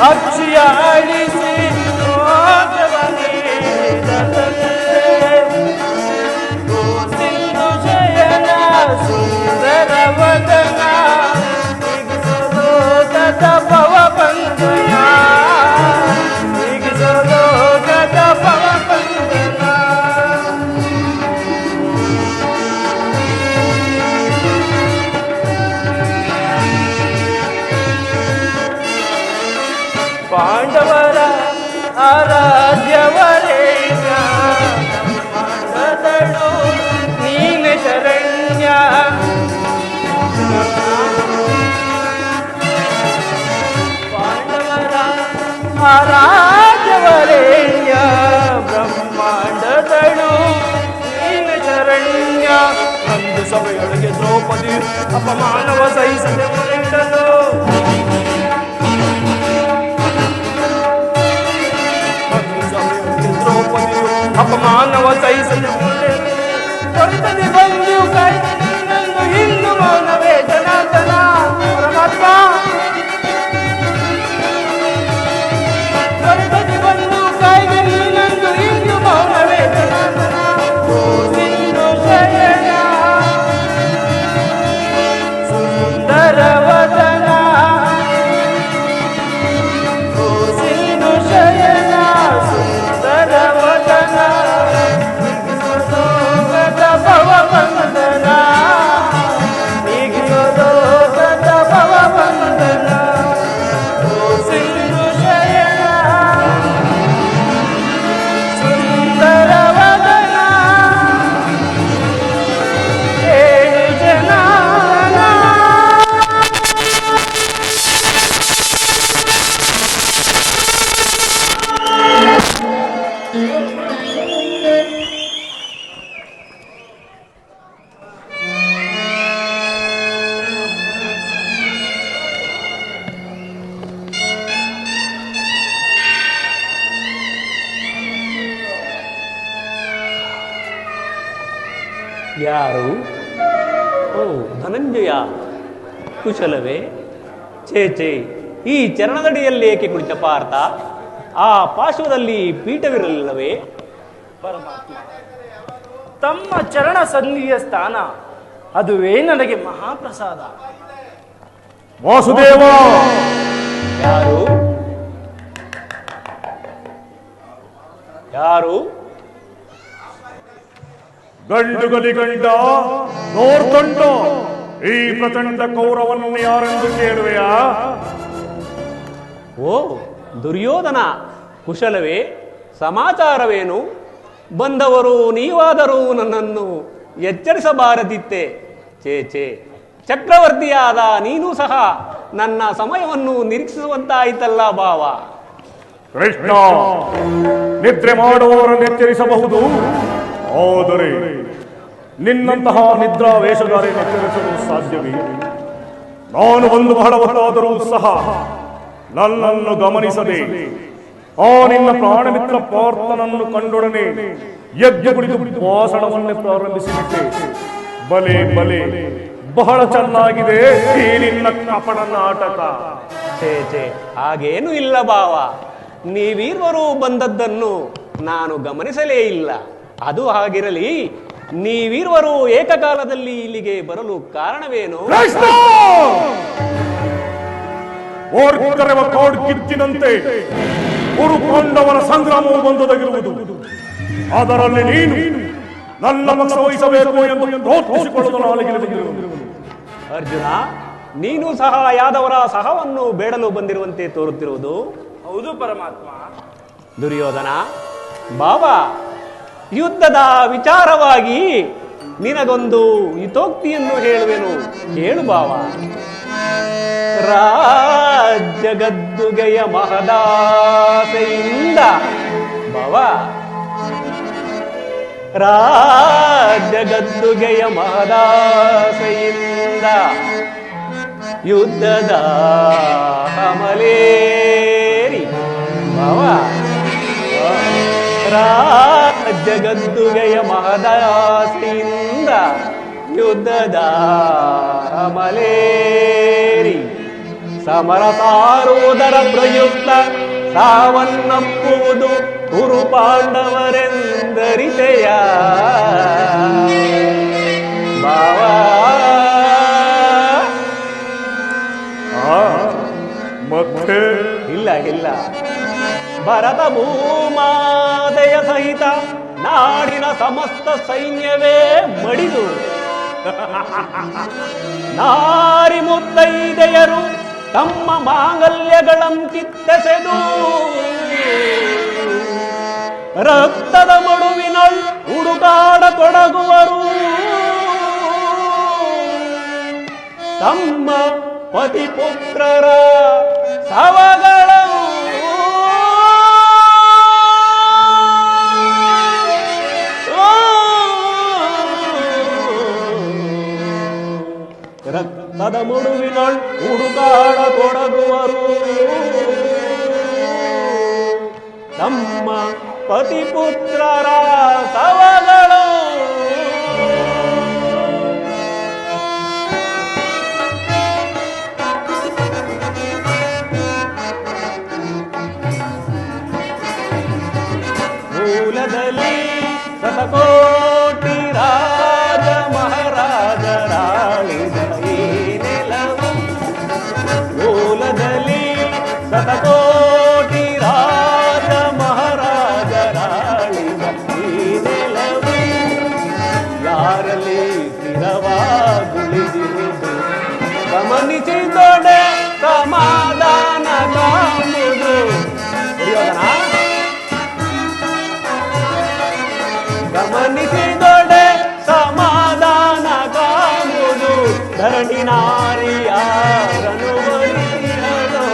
ಅಕ್ಷಿಯ ಅಳಿಸಿ ಯೋಗವ ನೀಡಿದ ತಂದೆ ಸಿಂಧು ಶಯನ ಸುಂದರ ವದನ ಲೋಕದ ಭವ ಬಂಧನ ಲೋಕದ ಭವ ಬಂಧನ ಪಾಂಡವರ ಆರಾಧ್ಯವರೇಣ್ಯ ಪಾಂಡದಳು ನೀನೆ ಶರಣ್ಯ ಪಾಂಡವರ ಆರಾಧ್ಯವರೇಣ್ಯ ಬ್ರಹ್ಮಾಂಡದಳು ನೀನೆ ಶರಣ್ಯ ಒಂದು ಸಭೆಯೊಳಗೆ ದ್ರೌಪದಿ ಅಪಮಾನವ ಸಹಿಸದೆ ಹೊರಟಳು ಅಪಮಾನವ ಸಹಿಸಲು ಹೊರತದೆ ಬಂದು ಕಾಯ್ದೆ ನಿನ್ನನ್ನು ಹಿಂದು ಮೌನವೇ ಜನಾರ್ದನ ಪರಮಾತ್ಮ ಹೊರತದೆ ಬಂದು ಕಾಯ್ದೆ ನಿನ್ನನ್ನು ಹಿಂದು ಮೌನವೇ ಜನಾರ್ದನ ಸಿಂಧು ಶಯನ ಸುಂದರ ವದನ ಸಿಂಧು ಶಯನ ಸುಂದರ ವದನ ಭವ ಬಂಧನ ಲೋಕದ ಭವ ಬಂಧನ ಸಿಂಧು ಶಯನ ಸುಂದರ ವದನ ಏಳು ಜನ ಯಾರು? ಓ ಧನಂಜಯ, ಕುಶಲವೇ? ಛೇ, ಈ ಚರಣದಡಿಯಲ್ಲಿ ಏಕೆ ಕುಳಿತ ಪಾರ್ಥ? ಆ ಪಾರ್ಶ್ವದಲ್ಲಿ ಪೀಠವಿರಲಿಲ್ಲವೇ? ಪರಮಾತ್ಮ, ತಮ್ಮ ಚರಣ ಸನ್ನಿಧಿಯ ಸ್ಥಾನ ಅದುವೇ ನನಗೆ ಮಹಾಪ್ರಸಾದ. ವಾಸುದೇವ, ಯಾರು? ಯಾರು? ಗಂಡುಗಲಿ ಗಂಡ ನೋಡ್ಕೊಂಡ ಈ ಪ್ರಚಂಡ ಕೌರವನ್ನು ಯಾರೆಂದು ಕೇಳುವೆಯಾ? ಓ ದುರ್ಯೋಧನ, ಕುಶಲವೇ? ಸಮಾಚಾರವೇನು? ಬಂದವರು ನೀವಾದರೂ ನನ್ನನ್ನು ಎಚ್ಚರಿಸಬಾರದಿತ್ತೆ. ಛೇ, ಚಕ್ರವರ್ತಿಯಾದ ನೀನು ಸಹ ನನ್ನ ಸಮಯವನ್ನು ನಿರೀಕ್ಷಿಸುವಂತಾಯಿತಲ್ಲ ಭಾವ. ಕೃಷ್ಣ, ನಿದ್ರೆ ಮಾಡುವವರನ್ನು ಎಚ್ಚರಿಸಬಹುದು, ಆದರೆ ನಿನ್ನಂತಹ ನಿದ್ರಾ ವೇಷಧಾರಿಯನ್ನು ಎಚ್ಚರಿಸಲು ಸಾಧ್ಯವೇ? ನಾನು ಒಂದು ಬಹಳ ಹೊತ್ತಾದರೂ ಸಹ ನನ್ನನ್ನು ಗಮನಿಸದೆ ಆ ನಿನ್ನ ಪ್ರಾಣಮಿತ್ರ ಪಾರ್ಥನನ್ನು ಕಂಡೊಡನೆ ಎದ್ದು ಕುಳಿತು ಭಾಷಣವನ್ನೇ ಪ್ರಾರಂಭಿಸಿಬಿಟ್ಟೆ. ಬಲೆ ಬಹಳ ಚೆನ್ನಾಗಿದೆ ಈ ನಿನ್ನ ಕಪಟ ನಾಟಕ. ಛೇ, ಹಾಗೇನೂ ಇಲ್ಲ ಭಾವ. ನೀವೀರ್ವರು ಬಂದದ್ದನ್ನು ನಾನು ಗಮನಿಸಲೇ ಇಲ್ಲ. ಅದು ಹಾಗಿರಲಿ, ನೀವೀರ್ವರು ಏಕಕಾಲದಲ್ಲಿ ಇಲ್ಲಿಗೆ ಬರಲು ಕಾರಣವೇನು? ಕಾಡು ಕಿತ್ತಿನಂತೆ ಕುರು ಪಾಂಡವರ ಸಂಗ್ರಾಮವು ಬಂದೊದಗಿರುವುದು. ಅದರಲ್ಲಿ ನೀನು ನನ್ನ ಪಕ್ಷ ವಹಿಸಬೇಕು ಎಂದು ಪ್ರೋತ್ಸಾಹಿಸಿಕೊಳ್ಳಲು ನಾಳೆಗೆ ಬಂದಿರುವುದು. ಅರ್ಜುನ, ನೀನು ಸಹ ಯಾದವರ ಸಹವನ್ನು ಬೇಡಲು ಬಂದಿರುವಂತೆ ತೋರುತ್ತಿರುವುದು. ಹೌದು ಪರಮಾತ್ಮ. ದುರ್ಯೋಧನ, ಬಾಬಾ, ಯುದ್ಧದ ವಿಚಾರವಾಗಿ ನಿನಗೊಂದು ಹಿತೋಕ್ತಿಯನ್ನು ಹೇಳುವೆನು, ಕೇಳು ಬಾವ. ರಾಜ್ಯಗದ್ದುಗೆಯ ಮಹದಾಸೆಯಿಂದ ಬಾವ, ರಾಜ್ಯಗದ್ದುಗೆಯ ಮಹದಾಸೆಯಿಂದ ಯುದ್ಧದ ಅಮಲೇರಿ ಬಾವ, ರಾಜ್ಯ ಗದ್ದುಗೆಯ ಮಹದಾಸೆಯಿಂದ ಯುದ್ಧದ ಮಲೇರಿ ಸಮರ ಸಾರುವುದರ ಪ್ರಯುಕ್ತ ಸಾವನ್ನಪ್ಪುವುದು ಕುರು ಪಾಂಡವರೆಂದರಿತೆಯ ಭಾವ. ಮತ್ತೆ ಇಲ್ಲ ಇಲ್ಲ, ಭರತ ಭೂಮಾದೆಯ ಸಹಿತ ನಾಡಿನ ಸಮಸ್ತ ಸೈನ್ಯವೇ ಮಡಿದು ನಾರಿ ಮುತ್ತೈದೆಯರು ತಮ್ಮ ಮಾಂಗಲ್ಯಗಳಂ ಕಿತ್ತೆಸೆದು ರಕ್ತದ ಮಡುವಿನಳ್ ಹುಡುಕಾಡ ತೊಡಗುವರು. ತಮ್ಮ ಪತಿಪುತ್ರರ ಶವಗಳ ರಕ್ತದ ಮುಡುವಿನಳ್ ಹುಡುಕಾಡ ತೊಡಗುವರು. ತಮ್ಮ ಪತಿಪುತ್ರರ ಶವಗಳು ಮೂಲದಲ್ಲಿ ಶತಕೋಟಿ ರಾಜ ಮಹಾರಾಜರಾಳಿದ ಈ ನೆಲವು. ಮೂಲದಲ್ಲಿ ಶತಕೋಟಿ ರಾಜ ಮಹಾರಾಜರಾಳಿದ ಈ ನೆಲವು. ಯಾರಲ್ಲಿ ಸ್ಥಿರವಾಗುಳಿದಿರುವುದು ಗಮನಿಸಿದೊಡೆ ಸಮಾಧಾನ ಕಾಣುವುದು. ಗಮನಿಸಿದೊಡೆ ಸಮಾಧಾನ ಕಾಣುವುದು. ಧರಣಿ ನಾರಿಯಾರನು ವರಿಸಿಹಳೋ.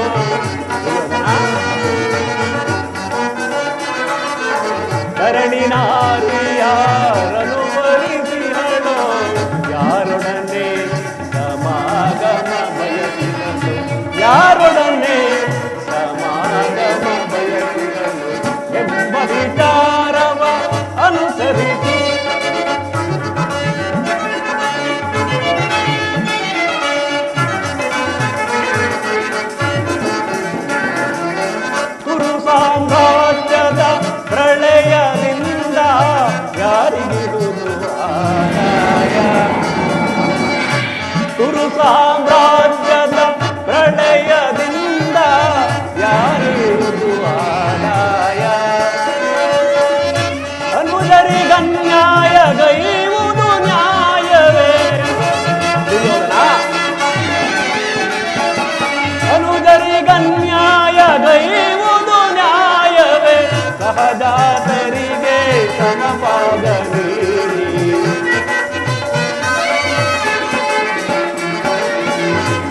ಧರಣಿ ನಾರಿಯಾರನು ವರಿಸಿಹಳೋ. ಯಾರೊಡನೆ ಸಮಾಗಮ ಬಯಸಿದಳು. ಯಾರೊಡನೆ ಸಮಾಗಮ ಬಯಸಿದಳು ಎಂಬ ವಿಚಾರವ ಅನುಸರಿಸಿ ಕುರು ಸಾಮ್ರಾಜ್ಯದ ಪ್ರಳಯದಿಂದ ಯಾರಿಗಿರುವುದು ಆದಾಯ. ಕುರು ಸಾಮ್ರಾಜ್ಯದ ಪ್ರಳಯದಿಂದ ಯಾರಿರುವುದು ಆದಾಯ. ಅನುಜರಿಗನ್ಯಾಯ ಗೈವುದು ನ್ಯಾಯವೇ. ಅನುಜರಿಗನ್ಯಾಯ ಗೈವುದು ನ್ಯಾಯವೇ. ಸಹಜಾತರಿಗೆ ಸಮಪಾದ ನೀಡಿ.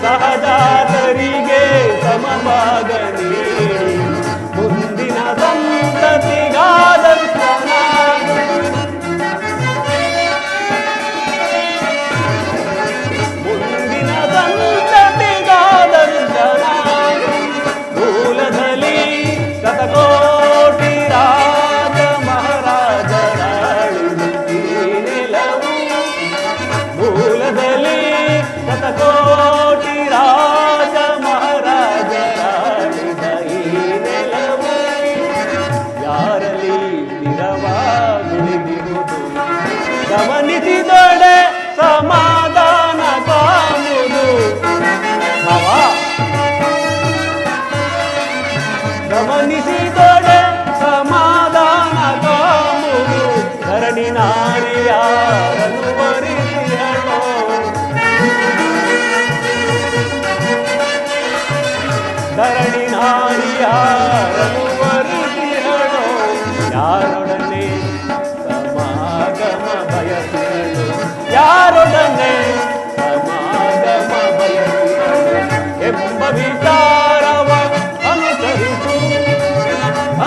ಸಹಜಾತರಿಗೆ ಸಮಪಾದ ನೀಡಿ. ಮುಂದಿನ ಸಂತತಿಗಾದರ್ಶನ. ಮುಂದಿನ ಸಂತತಿಗಾದರ್ಶನ. ಮೂಲದಲ್ಲಿ ಶತಕೋಟಿ ರಾಜ ಮಹಾರಾಜರಾಳಿದ ಈ ನೆಲವು. ಮೂಲದಲ್ಲಿ ಶತಕೋಟಿ ರಾಜ ಮಹಾರಾಜರಾಳಿದ ಈ ನೆಲವು. ಯಾರಲ್ಲಿ ಸ್ಥಿರವಾಗುಳಿದಿರುವುದು ಗಮನಿಸಿದೊಡೆ ಸಮಾಧಾನ ಕಾಣುವುದು. ಗಮನಿಸಿದೊಡೆ ಸಮಾಧಾನ ಕಾಣುವುದು. ಧರಣಿ ನಾರಿಯಾರನು ವರಿಸಿಹಳೋ. ಧರಣಿ ನಾರಿಯಾರನು ವರಿಸಿಹಳೋ. ಯಾರೊಡನೆ ಸಮಾಗಮ ಬಯಸಿಹಳು. ಯಾರೊಡನೆ ಸಮಾಗಮ ಬಯಸಿಹಳು ಎಂಬ ವಿಚಾರವ ಅನುಸರಿಸು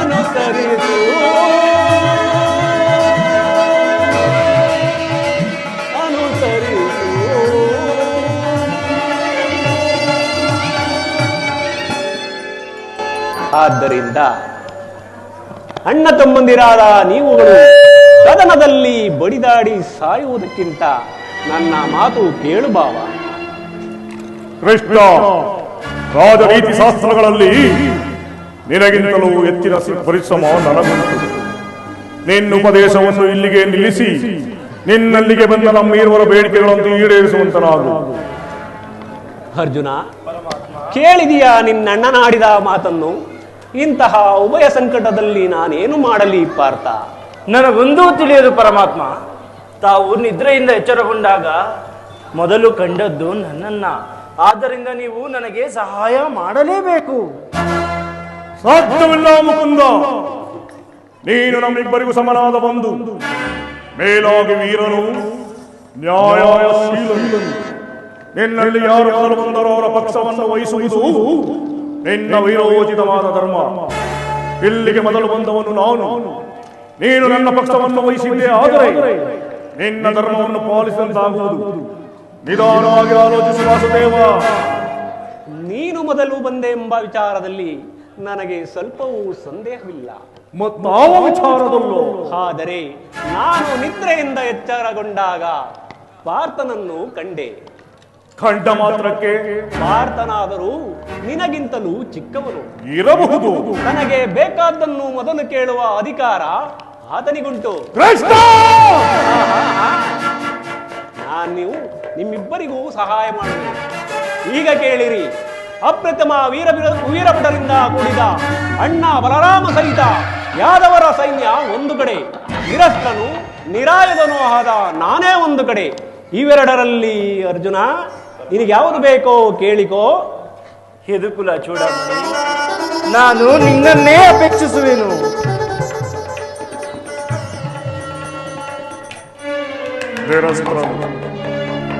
ಅನುಸರಿಸು ಅನುಸರಿಸು. ಆದ್ದರಿಂದ ಅಣ್ಣ ತಮ್ಮಂದಿರಾದ ನೀವುಗಳು ಕದನದಲ್ಲಿ ಬಡಿದಾಡಿ ಸಾಯುವುದಕ್ಕಿಂತ ನನ್ನ ಮಾತು ಕೇಳು ಬಾವ. ಕೃಷ್ಣ, ರಾಜನೀತಿ ಶಾಸ್ತ್ರಗಳಲ್ಲಿ ನಿನಗಿಂತಲೂ ಹೆಚ್ಚಿನ ಪರಿಶ್ರಮ ನನಗುಂಟು. ನಿನ್ನ ಉಪದೇಶವನ್ನು ಇಲ್ಲಿಗೆ ನಿಲ್ಲಿಸಿ ನಿನ್ನಲ್ಲಿಗೆ ಬಂದ ನಮ್ಮಿರುವರ ಬೇಡಿಕೆಗಳನ್ನು ಈಡೇರಿಸುವಂತನಾಗು. ಅರ್ಜುನ, ಕೇಳಿದೀಯಾ ನಿನ್ನಣ್ಣನಾಡಿದ ಮಾತನ್ನು? ಇಂತಹ ಉಭಯ ಸಂಕಟದಲ್ಲಿ ನಾನೇನು ಮಾಡಲಿ ಪಾರ್ಥ? ನನಗೊಂದೂ ತಿಳಿಯದು ಪರಮಾತ್ಮ. ತಾವು ನಿದ್ರೆಯಿಂದ ಎಚ್ಚರಗೊಂಡಾಗ ಮೊದಲು ಕಂಡದ್ದು ನನ್ನನ್ನ. ಆದ್ದರಿಂದ ನೀವು ನನಗೆ ಸಹಾಯ ಮಾಡಲೇಬೇಕು. ಸಾಧ್ಯವಿಲ್ಲ ಮುಕುಂದ, ನೀನು ನಮ್ಮಿಬ್ಬರಿಗೂ ಸಮನಾದ ಬಂಧು, ಮೇಲಾಗಿ ವೀರನು, ನ್ಯಾಯಶೀಲನು. ನಿನ್ನಲ್ಲಿ ಯಾರು ಕಾಲು ಬಂದರೋ ಅವರ ಪಕ್ಷವನ್ನು ವಹಿಸುವುದು ನಿನ್ನ ವೀರೋಚಿತವಾದ ಧರ್ಮ. ಇಲ್ಲಿಗೆ ಮೊದಲು ಬಂದವನು ನಾನು. ನೀನು ನನ್ನ ಪಕ್ಷವನ್ನು ವಹಿಸಿದ್ದೇ ಆದರೆ ನಿನ್ನ ಧರ್ಮವನ್ನು ಪಾಲಿಸಿದಂತಾಗುವುದು. ನಿಧಾನವಾಗಿ ಆಲೋಚಿಸುವ ವಾಸುದೇವ. ನೀನು ಮೊದಲು ಬಂದೆ ಎಂಬ ವಿಚಾರದಲ್ಲಿ ನನಗೆ ಸ್ವಲ್ಪವೂ ಸಂದೇಹವಿಲ್ಲ. ಮತ್ತಾವ ವಿಚಾರದಲ್ಲೋ? ಆದರೆ ನಾನು ನಿದ್ರೆಯಿಂದ ಎಚ್ಚರಗೊಂಡಾಗ ಪಾರ್ಥನನ್ನು ಕಂಡೆ. ಕಂಡ ಮಾತ್ರಕ್ಕೆ ಪಾರ್ಥನಾದರೂ ನಿನಗಿಂತಲೂ ಚಿಕ್ಕವನು ಇರಬಹುದು. ನನಗೆ ಬೇಕಾದ್ದನ್ನು ಮೊದಲು ಕೇಳುವ ಅಧಿಕಾರ ಆತನಿಗುಂಟು. ಕೃಷ್ಣ, ನಾನು ನಿಮ್ಮಿಬ್ಬರಿಗೂ ಸಹಾಯ ಮಾಡುವೆ. ಈಗ ಕೇಳಿರಿ. ಅಪ್ರತಿಮ ವೀರಭಟರಿಂದ ಕೂಡಿದ ಅಣ್ಣ ಬಲರಾಮ ಸಹಿತ ಯಾದವರ ಸೈನ್ಯ ಒಂದು ಕಡೆ, ನಿರಸ್ತನು ನಿರಾಯುಧನೂ ಆದ ನಾನೇ ಒಂದು ಕಡೆ. ಇವೆರಡರಲ್ಲಿ ಅರ್ಜುನ, ನಿನಗೆ ಯಾವುದು ಬೇಕೋ ಕೇಳಿಕೋ. ಯದುಕುಲ ಚೂಡಾಮಣಿ, ನಾನು ನಿನ್ನನ್ನೇ ಅಪೇಕ್ಷಿಸುವೆನು.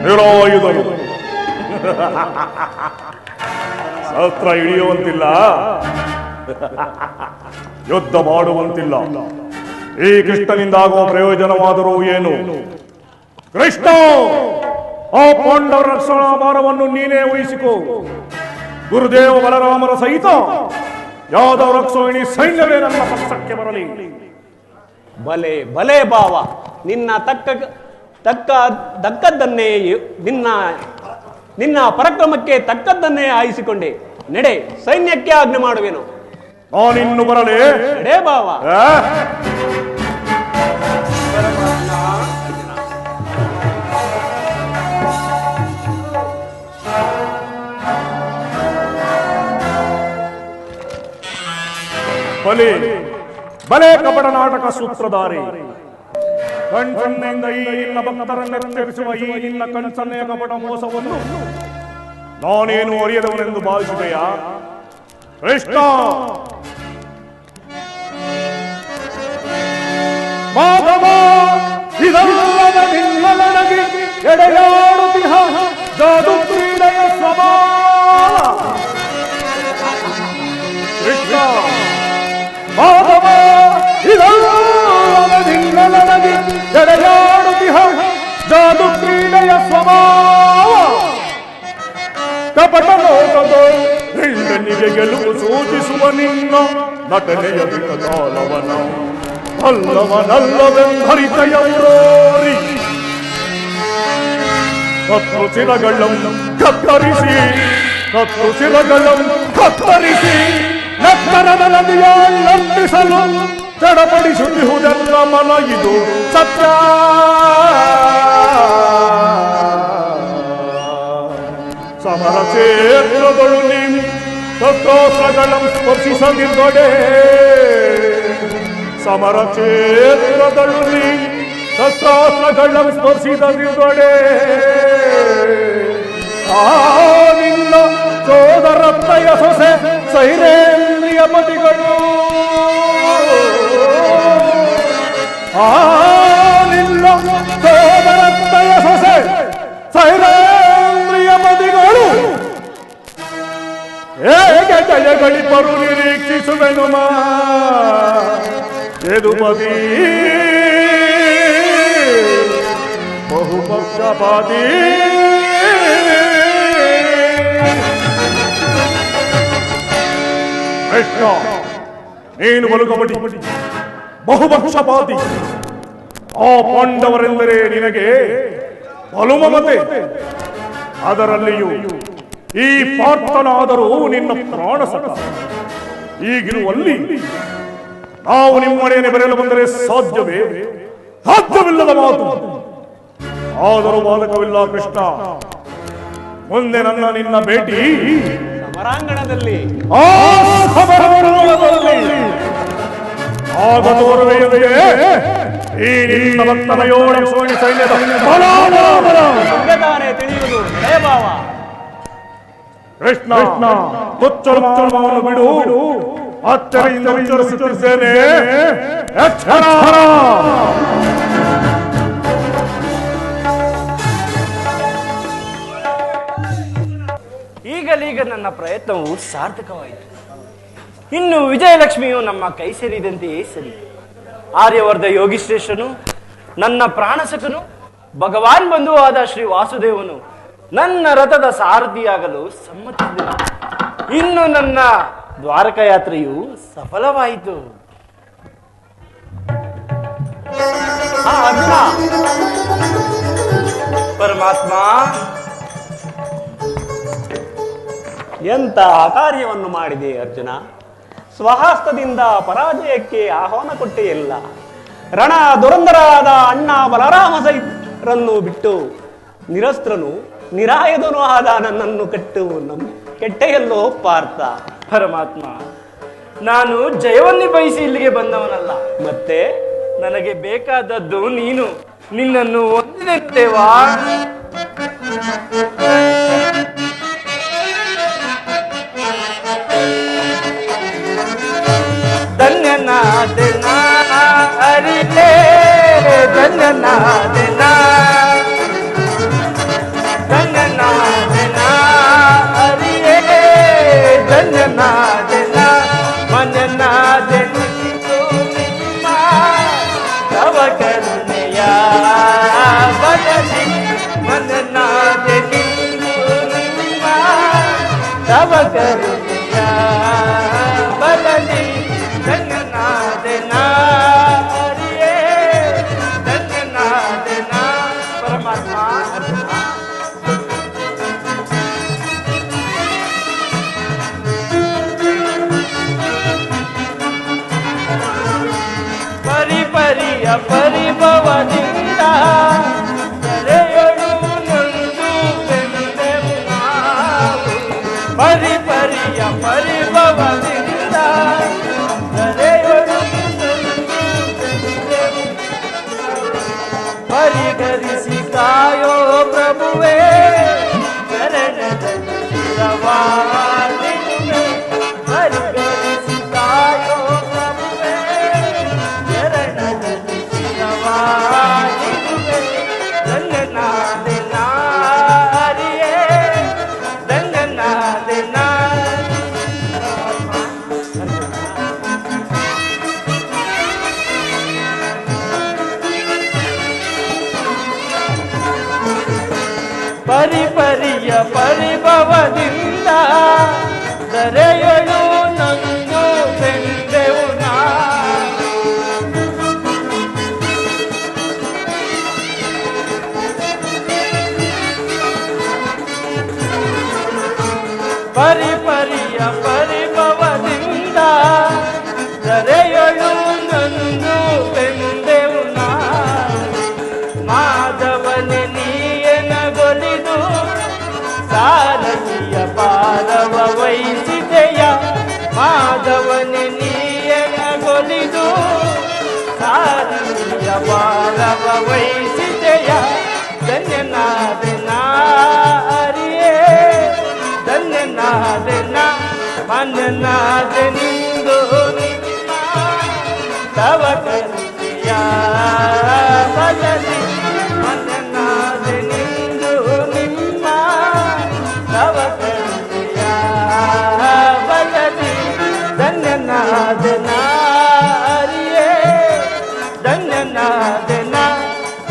ನಿರಾಯುಧನು ಶಸ್ತ್ರ ಹಿಡಿಯುವಂತಿಲ್ಲ, ಯುದ್ಧ ಮಾಡುವಂತಿಲ್ಲ. ಈ ಕೃಷ್ಣನಿಂದಾಗುವ ಪ್ರಯೋಜನವಾದರೂ ಏನು? ಕೃಷ್ಣ, ಆ ಪಾಂಡವರ ರಕ್ಷಣಾ ಭಾರವನ್ನು ನೀನೇ ವಹಿಸಿಕೋ. ಗುರುದೇವ ಬಲರಾಮರ ಸಹಿತ ಯಾದವ ರಕ್ಷೋಹಿಣಿ ಸೈನ್ಯವೇ ನನ್ನ ಪಕ್ಷಕ್ಕೆ ಬರಲಿ. ಬಲೆ ಬಲೆ ಭಾವ, ನಿನ್ನ ತಕ್ಕದ್ದನ್ನೇ ನಿನ್ನ ಪರಾಕ್ರಮಕ್ಕೆ ತಕ್ಕದ್ದನ್ನೇ ಆಯಿಸಿಕೊಂಡೆ. ನಡೆ, ಸೈನ್ಯಕ್ಕೆ ಆಜ್ಞೆ ಮಾಡುವೆನು. ನಾನಿನ್ನು ಬರಲೇ? ನಡೆ ಭಾವ. ಬಲೆ ಬಲೆ ಕಪಟ ನಾಟಕ ಸೂತ್ರಧಾರಿ, ಕಣ್ಸನ್ನೆಯಿಂದ ಈ ನಿನ್ನ ಭಕ್ತರನ್ನೆಚ್ಚರಿಸುವ ಈ ನಿನ್ನ ಕಣ್ಸನ್ನೆಯ ಕಪಟ ಮೋಸವನ್ನು ನಾನೇನು ಅರಿಯದವನೆಂದು ಭಾವಿಸಿದೆಯಾ? ಕೃಷ್ಣ, ಮಾಧವ, ಇದಲ್ಲದ ನಿನ್ನೊಳಗೆ ಎಡೆಯಾಡುತ್ತಿಹ ಜಾದು ಕ್ರೀಡೆಯ ಸ್ವಭಾವ. ಕೃಷ್ಣ, ಮಾಧವ, ಇದಲ್ಲದ ನಿನ್ನೊಳಗೆ ಎಡೆಯಾಡುತ್ತಿಹ ಜಾದು ಕ್ರೀಡೆಯ ಸ್ವಭಾವ. ಕಪಟ ನೋಟದ ಹೆಣ್ಣನಿಗೆ ಗೆಲುವು ಸೂಚಿಸುವ ನಿನ್ನ ನಟನೆಯ ಕಾಲವನ ಅಲ್ಲವನಲ್ಲವೆಂದರಿತೆಯೋರಿ ಕತ್ತು ಶಿರಗಳಂ ಕತ್ತರಿಸಿ ನಕ್ಕರದ ನದಿಯಲ್ಲಿಸಲು ಚಡಪಡಿಸುತ್ತಿಹುದೆಲ್ಲ ಮನ ಇದು ಸತ್ಯ. ಸಮರ ಕ್ಷೇತ್ರಗಳು ನೀವು ಶಸ್ತ್ರಾಸ್ತ್ರಗಳನ್ನು ಸ್ಪರ್ಶಿಸದಿದ್ದೊಡೆ, ಸಮರ ಕ್ಷೇತ್ರಗಳು ನೀವು ಶಸ್ತ್ರಾಸ್ತ್ರಗಳನ್ನು ಸ್ಪರ್ಶಿಸದಿದ್ದೊಡೆ, ಆ ನಿನ್ನ ಸೋದರತ್ತಯ ಸೊಸೆ ಸೈರೇಂದ್ರಿಯ ಪತಿಗಳು, ಆ ನಿನ್ನ ಸೋದರತ್ತಯ ಸೊಸೆ ಸೈರೇಂದ್ರಿಯ ಪತಿಗಳು ಹೇಗೆ ಜಯಗಳಿಬ್ಬರು ನಿರೀಕ್ಷಿಸುವೆನು ಮಾ ಯದುಪತಿ ಬಹುಪಕ್ಷಪಾತಿ. ಕೃಷ್ಣ, ನೀನು ಬಲುಕಪಟಿ, ಬಹುಪಕ್ಷಪಾತಿ. ಆ ಪಾಂಡವರೆಂದರೆ ನಿನಗೆ ಬಲುಮಮತೆ. ಅದರಲ್ಲಿಯೂ ಈ ಪಾರ್ಥನಾದರೂ ನಿನ್ನ ಪ್ರಾಣ ಸಖ. ಈಗಿರುವಲ್ಲಿ ನಾವು ನಿಮ್ಮನೆಯನ್ನು ಬರೆಯಲು ಬಂದರೆ ಸಾಧ್ಯವೇ? ಸಾಧ್ಯವಿಲ್ಲದ ಮಾತು. ಆದರೂ ಬಾಧಕವಿಲ್ಲ ಕೃಷ್ಣ. ಮುಂದೆ ನಿನ್ನ ಭೇಟಿ ಸಮರಾಂಗಣದಲ್ಲಿ. ಆ ಸಮರಾಂಗಣದಲ್ಲಿ ಆಗ ತೋರುವೆಯೇ ಈ ನಿನ್ನ ಭಕ್ತನ ಯೋಡ ಸೋಣಿ ಸೈನ್ಯದ ಸಂಗತಾನೆ ತಿಳಿಯುವುದು ಹಳೆಯಭಾವ. ಕೃಷ್ಣ ತುಚ್ಚಲವನ್ನು ಬಿಡು. ಅಚ್ಚರಿಯಿಂದ ವಿಚಾರಿಸುತ್ತಿದ್ದೇನೆ. ಎಚ್ಚರ. ಈಗಲೀಗ ನನ್ನ ಪ್ರಯತ್ನವು ಸಾರ್ಥಕವಾಯಿತು. ಇನ್ನು ವಿಜಯಲಕ್ಷ್ಮಿಯು ನಮ್ಮ ಕೈ ಸೇರಿದಂತೆಯೇ ಸರಿ. ಆರ್ಯವರ್ಧ ಯೋಗಿಶ್ರೇಷ್ಠನು, ನನ್ನ ಪ್ರಾಣಸಕನು, ಭಗವಾನ್ ಬಂಧುವಾದ ಶ್ರೀ ವಾಸುದೇವನು ನನ್ನ ರಥದ ಸಾರಥಿಯಾಗಲು ಸಮ್ಮತಿಸಿದನು. ಇನ್ನು ನನ್ನ ದ್ವಾರಕ ಯಾತ್ರೆಯು ಸಫಲವಾಯಿತು. ಅರ್ಜುನ, ಪರಮಾತ್ಮ, ಎಂತ ಕಾರ್ಯವನ್ನು ಮಾಡಿದೆ ಅರ್ಜುನ. ಸ್ವಹಸ್ತದಿಂದ ಪರಾಜಯಕ್ಕೆ ಆಹ್ವಾನ ಕೊಟ್ಟೆಯಲ್ಲ. ರಣ ದುರಂಧರಾದ ಅಣ್ಣ ಬಲರಾಮ ಸಹಿತರನ್ನು ಬಿಟ್ಟು ನಿರಸ್ತ್ರನು ನಿರಾಯುಧನೂ ಆದ ನನ್ನನ್ನು ಕೆಟ್ಟೆಯಲ್ಲೋ ಪಾರ್ಥ. ಪರಮಾತ್ಮ, ನಾನು ಜಯವನ್ನೇ ಬಯಸಿ ಇಲ್ಲಿಗೆ ಬಂದವನಲ್ಲ. ಮತ್ತೆ ನನಗೆ ಬೇಕಾದದ್ದು ನೀನು. ನಿನ್ನನ್ನು ಹೊಂದಿದ್ದೇವಾ? ಧನ್ಯನಾದನ ಅರಿಲೇ, ಧನ್ಯನಾದನ, ಧನ್ಯನಾದನ ಅರಿಯೇ, ಧನ್ಯನಾದನ ಮನನಾದನು ನಿಮ್ಮ ತವ ಕರುಣೆಯ ಬದಲಿ. ಮನನಾದನು ನಿಮ್ಮ ತವ ಕರುಣೆಯ ಬದಲಿ. ಧನ್ಯನಾದನ ಹರಿಯೇ, ಧನ್ಯನಾದನ. ಪರಮಾತ್ಮ, ಪರಿಪರಿಯ ಪರಿಭವದಿಂದ ಕರೆಯಳು ನೊಂದು ಬೆಂದೆವು ನಾವು. ಪರಿಪರಿಯ ಪರಿಭವದಿಂದ ಕರೆಯಳು ನೊಂದು ಬೆಂದೆವು. ಪರಿಗರಿಸಿ ಕಾಯೋ ಪ್ರಭುವೇ, ಶರಣದಲ್ಲಿ ಶಿರವಾದಿರುವೆ. ಪರಿಗರಿಸಿ ಕಾಯೋ ಪ್ರಭುವೇ, ಶರಣದಲ್ಲಿ ಶಿರವಾದಿರುವೆ. ಧನ್ಯನಾದನ ಹರಿಯೇ, ಧನ್ಯನಾದನ. ಪರಿಪರಿಯ ಪರಿಭವದಿಂದ ದರೆಯಳು ನಂದು ಬೆಂದೆವು ನಾವು. ಪರಿಪರಿಯ ಪರಿಭವದಿಂದ ದರೆಯಳು ನಂದು ಬೆಂದೆವು ನಾವು. ಮಾಧವನೆ ನೀಯನಗೊಲಿದು ಸಾರಥಿಯ ಪಾರವ ವಹಿಸಿದೆಯ. ಮಾಧವನೆ ನೀಯನಗೊಲಿದು ಸಾರಥಿಯ ಪಾರವ ವಹಿಸಿದೆಯ. ಧನ್ಯನಾದನ ಹರಿಯೇ, ಧನ್ಯನಾದನ ಮನನಾದನಿಂದು ನಿಮ್ಮ ತವ ಕರುಣೆಯ ಬದಲಿ. ಮನನಾದನಿಂದು ನಿಮ್ಮ ತವ ಕರುಣೆಯ ಬದಲಿ. ಧನ್ಯನಾದನ ಹರಿಯೇ, ಧನ್ಯನಾದನ,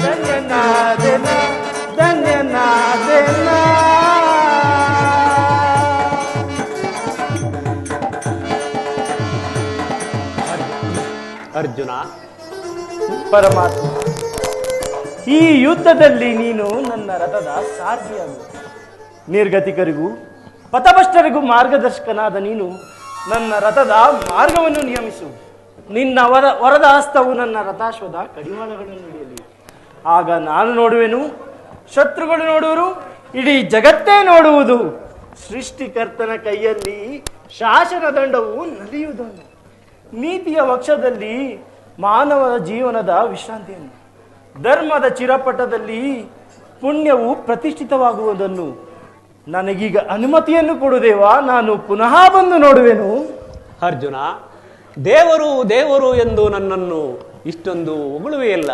ಧನ್ಯನಾದನ, ಧನ್ಯನಾದನ. ಅರ್ಜುನ, ಪರಮಾತ್ಮ, ಈ ಯುದ್ಧದಲ್ಲಿ ನೀನು ನನ್ನ ರಥದ ಸಾರಥಿಯಾಗು. ನಿರ್ಗತಿಕರಿಗೂ ಪಥಭ್ರಷ್ಟರಿಗೂ ಮಾರ್ಗದರ್ಶಕನಾದ ನೀನು ನನ್ನ ರಥದ ಮಾರ್ಗವನ್ನು ನಿಯಮಿಸು. ನಿನ್ನ ವರದ ಹಸ್ತವು ನನ್ನ ರಥಾಶ್ವದ ಕಡಿವಾಳಗಳನ್ನು ಹಿಡಿಯಲಿ. ಆಗ ನಾನು ನೋಡುವೆನು, ಶತ್ರುಗಳು ನೋಡುವರು, ಇಡೀ ಜಗತ್ತೇ ನೋಡುವುದು. ಸೃಷ್ಟಿಕರ್ತನ ಕೈಯಲ್ಲಿ ಶಾಸನ ದಂಡವು ನಲಿಯುವುದನ್ನು, ನೀತಿಯ ವಕ್ಷದಲ್ಲಿ ಮಾನವನ ಜೀವನದ ವಿಶ್ರಾಂತಿಯನ್ನು, ಧರ್ಮದ ಚಿರಪಟದಲ್ಲಿ ಪುಣ್ಯವು ಪ್ರತಿಷ್ಠಿತವಾಗುವುದನ್ನು ನನಗೀಗ ಅನುಮತಿಯನ್ನು ಕೊಡುದೇವ. ನಾನು ಪುನಃ ಬಂದು ನೋಡುವೆನು. ಅರ್ಜುನ, ದೇವರು ದೇವರು ಎಂದು ನನ್ನನ್ನು ಇಷ್ಟೊಂದು ಹೊಗಳುವೆಯಲ್ಲ.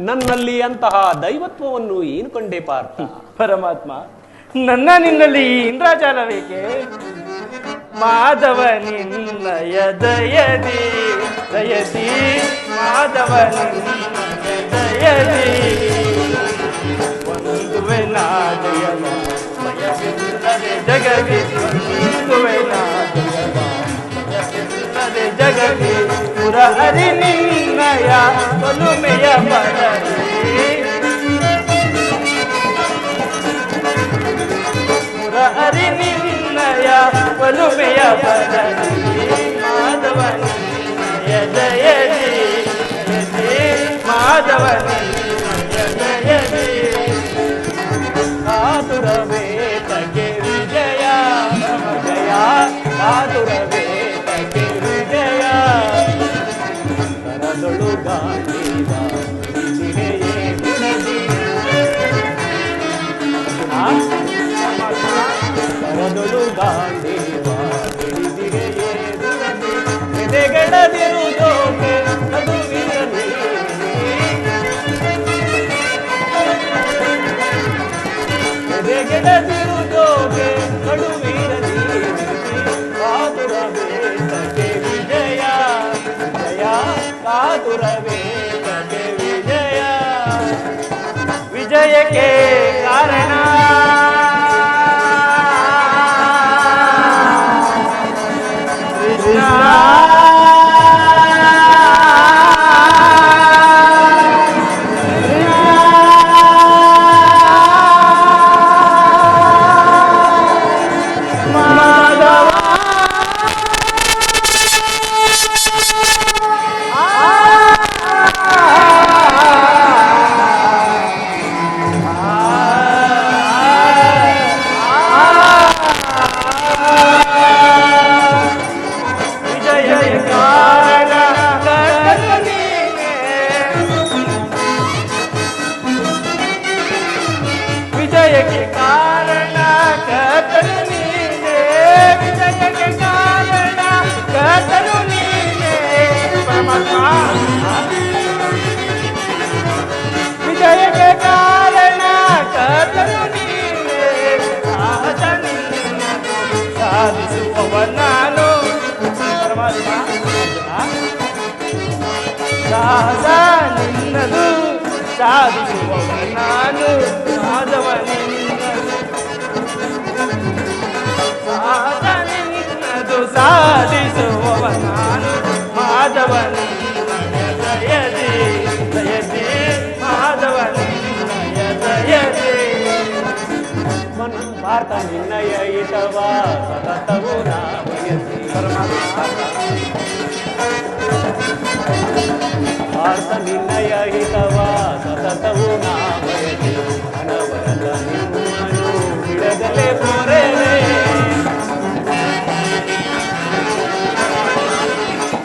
ನನ್ನಲ್ಲಿ ಅಂತಹ ದೈವತ್ವವನ್ನು ಏನು ಕಂಡೆ ಪಾರ್ಥ? ಪರಮಾತ್ಮ, ನನ್ನ ನಿನ್ನಲ್ಲಿ ಈ ಇಂದ್ರಾಜಾಲವೇಕೆ? ಮಾಧವ ನಿನ್ನಯ ದಯದಿ ದಯದಿ, ಮಾಧವ ನಿನ್ನಯ ದಯದಿ, ಒಂದುವೆ ನಾ ಜಯವ ಭಯವಿಲ್ಲದೆ ಜಗವಿ, ಒಂದುವೆ ನಾ ಜಯವ ಭಯವಿಲ್ಲದೆ ಜಗವಿ, ಪುರಹರಿ ನಿನ್ನಯ ಒಲುಮೆಯ ಪರದಿ, ಪುರಹರಿ ನಿನ್ನಯ ಒಲುಮೆಯ ಪರದಿ, ಮಾಧವ ನಿನ್ನಯ ಜಯದಿ ಜಯದಿ, ಮಾಧವ ನಿನ್ನಯ ಜಯದಿ. ಕಾತುರವೇತಕ್ಕೆ ವಿಜಯ ವಿಜಯ, ಕಾತುರವೇತಕ್ಕೆ ವಿಜಯ, ಕರದೊಳು ಗಾಂಡಿವ ಹಿಡಿದಿರೆಯೇ ಬಿಡದಿ, ಕರದೊಳು ಗಾಂಡಿವ ಹಿಡಿದಿರೆಯೇ ಬಿಡದಿ, ಎದೆಗೆಡದಿರುವುದೋಕೆ ನಡುವಿರಲಿ, ಎದೆಗೆಡದಿರುವುದೋಕೆ ನಡುವಿರಲಿ, ಕಾತುರವೇತಕ್ಕೆ ವಿಜಯ ವಿಜಯ, ಕಾತುರವೇತಕ್ಕೆ ವಿಜಯ. ವಿಜಯಕ್ಕೆ ಕಾರಣ ಕೃಷ್ಣ, ವಿಜಯಕ್ಕೆ ಕಾರಣ ಕರ್ತನು ನೀನೇ, ವಿಜಯಕ್ಕೆ ಕಾರಣ ಕರ್ತನು ನೀನೇ. ಪರಮಾತ್ಮ, ವಿಜಯಕ್ಕೆ ಕಾರಣ ಕರ್ತನು ನೀನೇ, ಸಾಹಸ ನಿನ್ನದು ಸಾಧಿಸುವವ ನಾನು. ಪರಮಾತ್ಮ, ಸಾಹಸ ನಿನ್ನದು ಸಾಧಿಸುವವ ನಾನು, ಮಾಧವ ನಿನ್ನದು ಸಾಹಸ ನಿನ್ನದು ಸಾಧಿಸುವವ ನಾನು, ಮಾಧವ ನಿನ್ನಯ ದಯದಿ ದಯದಿ, ಮಾಧವ ನಿನ್ನಯ ದಯದಿ. ಭಾರತ ನಿನ್ನಯ ಹಿತವ ಸತತವು ನಾ ಬಯಸಿ, ಭಾರತ ನಿನ್ನಯ ಹಿತವ ಸತತವು ನಾ ಬಯಸಿ, ಅನವರತ ನಿನ್ನನ್ನು ಬಿಡದಲೇ ಪೊರೆವೆ,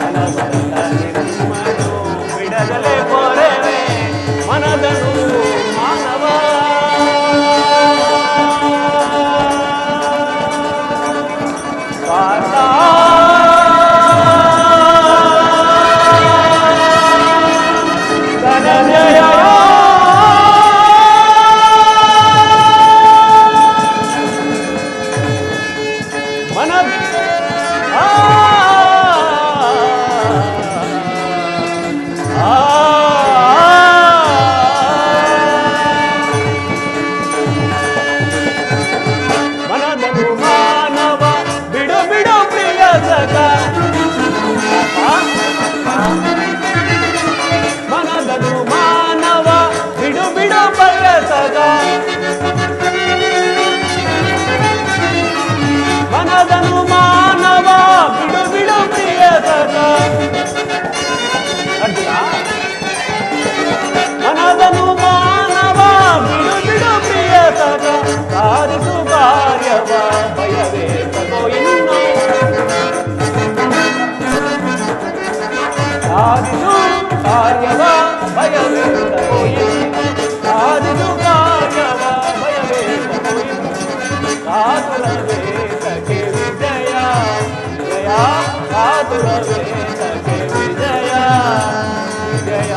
ಅನವರತ ನಿನ್ನನ್ನು ಬಿಡದಲೇ ಪೊರೆವೆ, ಮನದನು ಮಾನವ ಪಾರ್ಥ. ಸಾಧಿಸು ಕಾರ್ಯವ ಭಯವೇದ ಹೋಯಿತು ಸಾಧಿಸು ಕಾರ್ಯವ ಭಯವೇದ ಹೋಯಿತು ಕಾತುರ ವೇದಕ್ಕೆ ವಿಜಯ ವಿಜಯ ಕಾತುರ ವೇದಕ್ಕೆ ವಿಜಯ ವಿಜಯ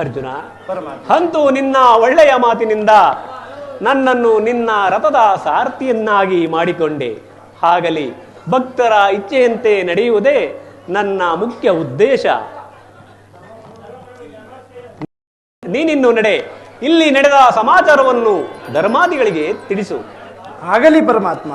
ಅರ್ಜುನ, ಅಂತೂ ನಿನ್ನ ಒಳ್ಳೆಯ ಮಾತಿನಿಂದ ನನ್ನನ್ನು ನಿನ್ನ ರಥದ ಸಾರಥಿಯನ್ನಾಗಿ ಮಾಡಿಕೊಂಡೆ. ಹಾಗಲಿ ಭಕ್ತರ ಇಚ್ಛೆಯಂತೆ ನಡೆಯುವುದೇ ನನ್ನ ಮುಖ್ಯ ಉದ್ದೇಶ. ನೀನಿನ್ನು ನಡೆ, ಇಲ್ಲಿ ನಡೆದ ಸಮಾಚಾರವನ್ನು ಧರ್ಮಾದಿಗಳಿಗೆ ತಿಳಿಸು. ಆಗಲಿ ಪರಮಾತ್ಮ.